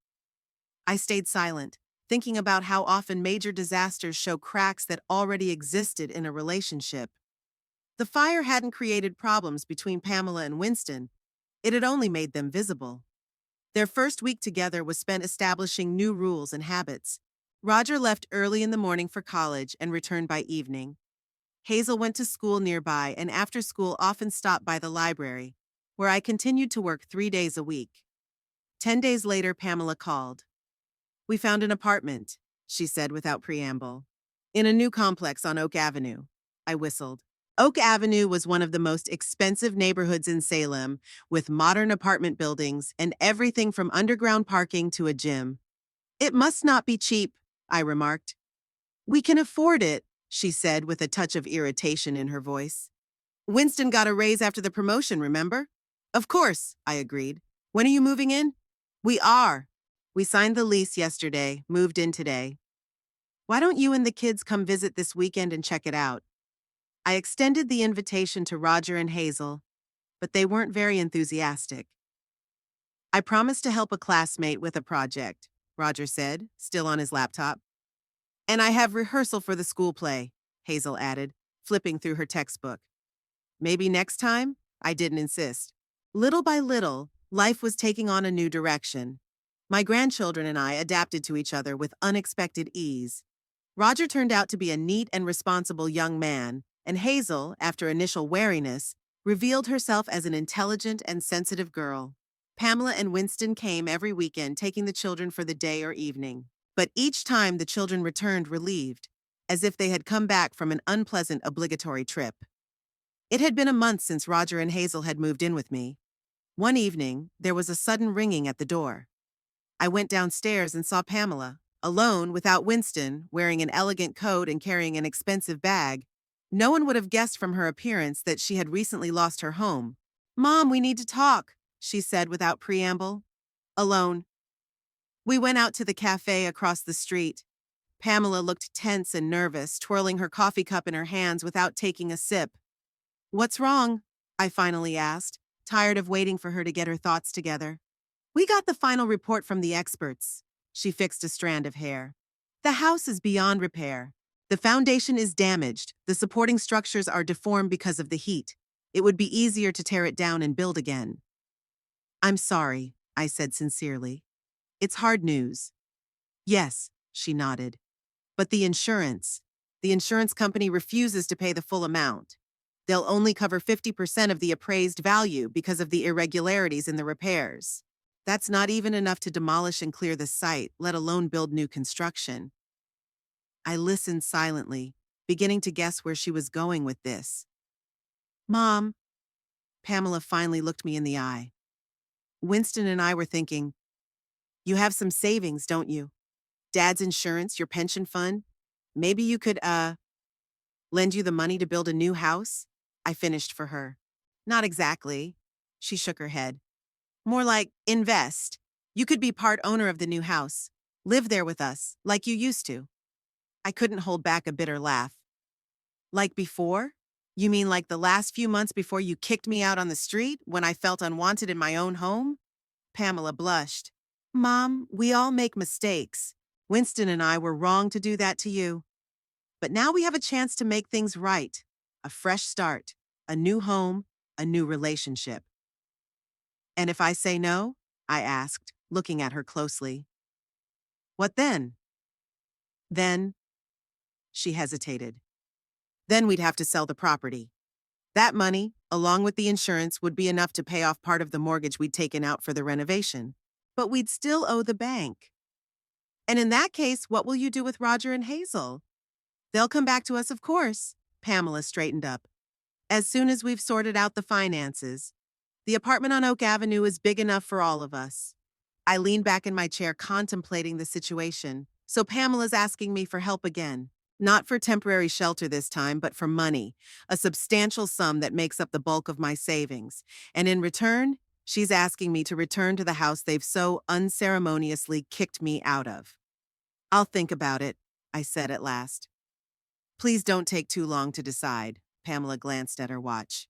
I stayed silent, thinking about how often major disasters show cracks that already existed in a relationship. The fire hadn't created problems between Pamela and Winston, it had only made them visible. Their first week together was spent establishing new rules and habits. Roger left early in the morning for college and returned by evening. Hazel went to school nearby and after school often stopped by the library, where I continued to work 3 days a week. 10 days later, Pamela called. "We found an apartment," she said without preamble. "In a new complex on Oak Avenue." I whistled. Oak Avenue was one of the most expensive neighborhoods in Salem, with modern apartment buildings and everything from underground parking to a gym. "It must not be cheap," I remarked. "We can afford it," she said with a touch of irritation in her voice. "Winston got a raise after the promotion, remember?" "Of course," I agreed. "When are you moving in?" "We are. We signed the lease yesterday, moved in today. Why don't you and the kids come visit this weekend and check it out?" I extended the invitation to Roger and Hazel, but they weren't very enthusiastic. "I promised to help a classmate with a project," Roger said, still on his laptop. "And I have rehearsal for the school play," Hazel added, flipping through her textbook. "Maybe next time?" I didn't insist. Little by little, life was taking on a new direction. My grandchildren and I adapted to each other with unexpected ease. Roger turned out to be a neat and responsible young man, and Hazel, after initial wariness, revealed herself as an intelligent and sensitive girl. Pamela and Winston came every weekend, taking the children for the day or evening. But each time the children returned relieved, as if they had come back from an unpleasant obligatory trip. It had been a month since Roger and Hazel had moved in with me. One evening, there was a sudden ringing at the door. I went downstairs and saw Pamela, alone without Winston, wearing an elegant coat and carrying an expensive bag. No one would have guessed from her appearance that she had recently lost her home. "Mom, we need to talk," she said without preamble. "Alone." We went out to the cafe across the street. Pamela looked tense and nervous, twirling her coffee cup in her hands without taking a sip. "What's wrong?" I finally asked, tired of waiting for her to get her thoughts together. "We got the final report from the experts." She fixed a strand of hair. "The house is beyond repair. The foundation is damaged. The supporting structures are deformed because of the heat. It would be easier to tear it down and build again." "I'm sorry," I said sincerely. "It's hard news." "Yes," she nodded. "But the insurance. The insurance company refuses to pay the full amount. They'll only cover 50% of the appraised value because of the irregularities in the repairs. That's not even enough to demolish and clear the site, let alone build new construction." I listened silently, beginning to guess where she was going with this. "Mom," Pamela finally looked me in the eye. "Winston and I were thinking, you have some savings, don't you? Dad's insurance, your pension fund. Maybe you could, lend you the money to build a new house?" I finished for her. "Not exactly." She shook her head. "More like invest. You could be part owner of the new house. Live there with us, like you used to." I couldn't hold back a bitter laugh. "Like before? You mean like the last few months before you kicked me out on the street, when I felt unwanted in my own home?" Pamela blushed. "Mom, we all make mistakes. Winston and I were wrong to do that to you. But now we have a chance to make things right. A fresh start, a new home, a new relationship." "And if I say no?" I asked, looking at her closely. "What then?" "Then," she hesitated. "Then we'd have to sell the property. That money, along with the insurance, would be enough to pay off part of the mortgage we'd taken out for the renovation. But we'd still owe the bank. And in that case, what will you do with Roger and Hazel?" "They'll come back to us, of course." Pamela straightened up. "As soon as we've sorted out the finances. The apartment on Oak Avenue is big enough for all of us." I leaned back in my chair contemplating the situation. So Pamela's asking me for help again. Not for temporary shelter this time, but for money. A substantial sum that makes up the bulk of my savings. And in return, she's asking me to return to the house they've so unceremoniously kicked me out of. "I'll think about it," I said at last. Please don't take too long to decide. Pamela glanced at her watch.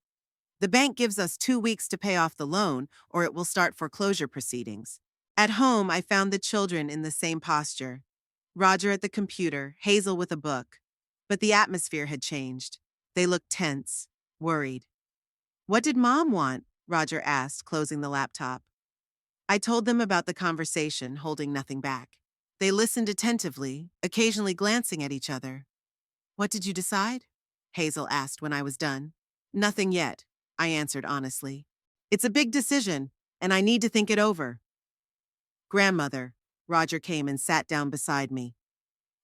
The bank gives us 2 weeks to pay off the loan, or it will start foreclosure proceedings. At home, I found the children in the same posture. Roger at the computer, Hazel with a book. But the atmosphere had changed. They looked tense, worried. What did Mom want? Roger asked, closing the laptop. I told them about the conversation, holding nothing back. They listened attentively, occasionally glancing at each other. What did you decide? Hazel asked when I was done. Nothing yet, I answered honestly. It's a big decision, and I need to think it over. Grandmother, Roger came and sat down beside me.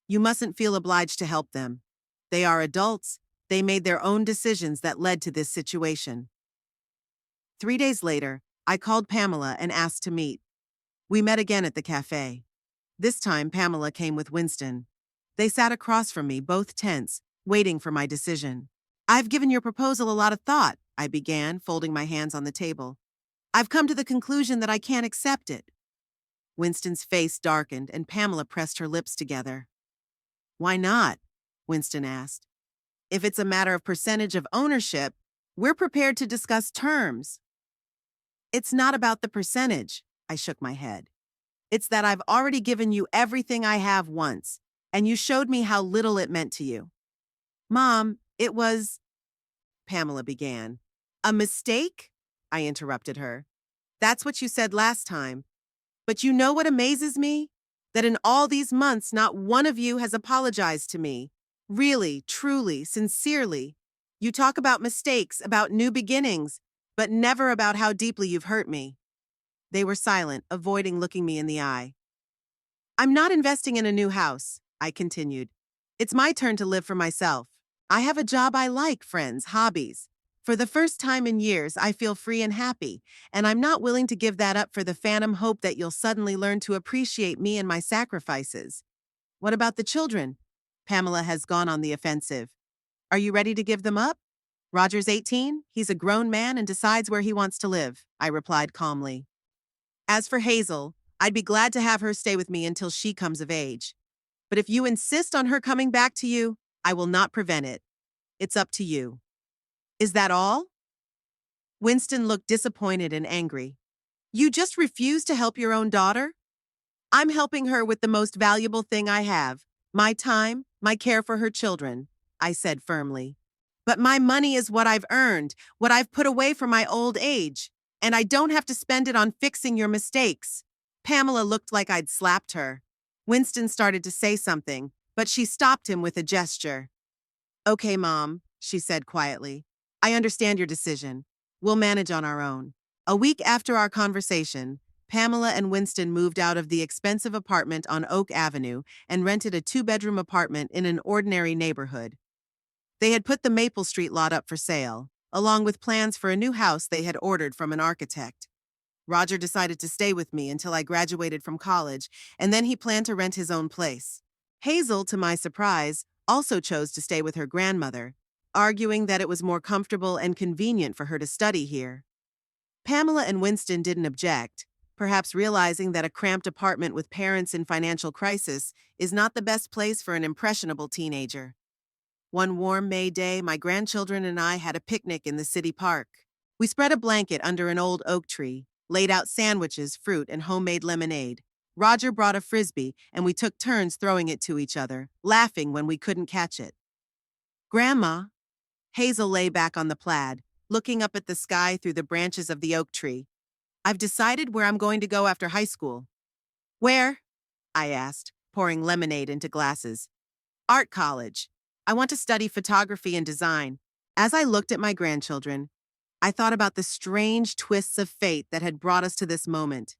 You mustn't feel obliged to help them. They are adults. They made their own decisions that led to this situation. 3 days later, I called Pamela and asked to meet. We met again at the cafe. This time, Pamela came with Winston. They sat across from me, both tense, waiting for my decision. I've given your proposal a lot of thought, I began, folding my hands on the table. I've come to the conclusion that I can't accept it. Winston's face darkened and Pamela pressed her lips together. Why not? Winston asked. If it's a matter of percentage of ownership, we're prepared to discuss terms. It's not about the percentage, I shook my head. It's that I've already given you everything I have once, and you showed me how little it meant to you. Mom, it was, Pamela began. A mistake? I interrupted her. That's what you said last time. But you know what amazes me? That in all these months, not one of you has apologized to me. Really, truly, sincerely. You talk about mistakes, about new beginnings, but never about how deeply you've hurt me. They were silent, avoiding looking me in the eye. I'm not investing in a new house, I continued. It's my turn to live for myself. I have a job I like, friends, hobbies. For the first time in years, I feel free and happy, and I'm not willing to give that up for the phantom hope that you'll suddenly learn to appreciate me and my sacrifices. What about the children? Pamela has gone on the offensive. Are you ready to give them up? Roger's 18. He's a grown man and decides where he wants to live, I replied calmly. As for Hazel, I'd be glad to have her stay with me until she comes of age. But if you insist on her coming back to you, I will not prevent it. It's up to you. Is that all? Winston looked disappointed and angry. You just refuse to help your own daughter? I'm helping her with the most valuable thing I have, my time, my care for her children, I said firmly. But my money is what I've earned, what I've put away for my old age, and I don't have to spend it on fixing your mistakes. Pamela looked like I'd slapped her. Winston started to say something, but she stopped him with a gesture. Okay, Mom, she said quietly. I understand your decision. We'll manage on our own. A week after our conversation, Pamela and Winston moved out of the expensive apartment on Oak Avenue and rented a 2-bedroom apartment in an ordinary neighborhood. They had put the Maple Street lot up for sale, along with plans for a new house they had ordered from an architect. Roger decided to stay with me until I graduated from college, and then he planned to rent his own place. Hazel, to my surprise, also chose to stay with her grandmother, arguing that it was more comfortable and convenient for her to study here. Pamela and Winston didn't object, perhaps realizing that a cramped apartment with parents in financial crisis is not the best place for an impressionable teenager. One warm May day, my grandchildren and I had a picnic in the city park. We spread a blanket under an old oak tree, laid out sandwiches, fruit, and homemade lemonade. Roger brought a frisbee, and we took turns throwing it to each other, laughing when we couldn't catch it. Grandma, Hazel lay back on the plaid, looking up at the sky through the branches of the oak tree. I've decided where I'm going to go after high school. Where? I asked, pouring lemonade into glasses. Art college. I want to study photography and design. As I looked at my grandchildren, I thought about the strange twists of fate that had brought us to this moment.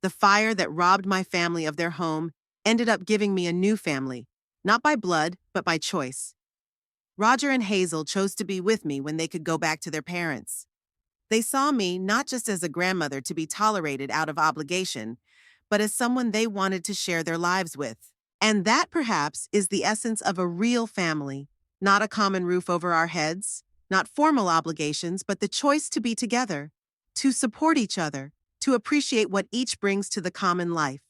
The fire that robbed my family of their home ended up giving me a new family, not by blood, but by choice. Roger and Hazel chose to be with me when they could go back to their parents. They saw me not just as a grandmother to be tolerated out of obligation, but as someone they wanted to share their lives with. And that, perhaps, is the essence of a real family, not a common roof over our heads, not formal obligations, but the choice to be together, to support each other, to appreciate what each brings to the common life.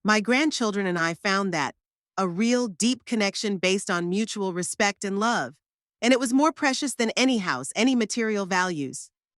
My grandchildren and I found that, a real, deep connection based on mutual respect and love. And it was more precious than any house, any material values.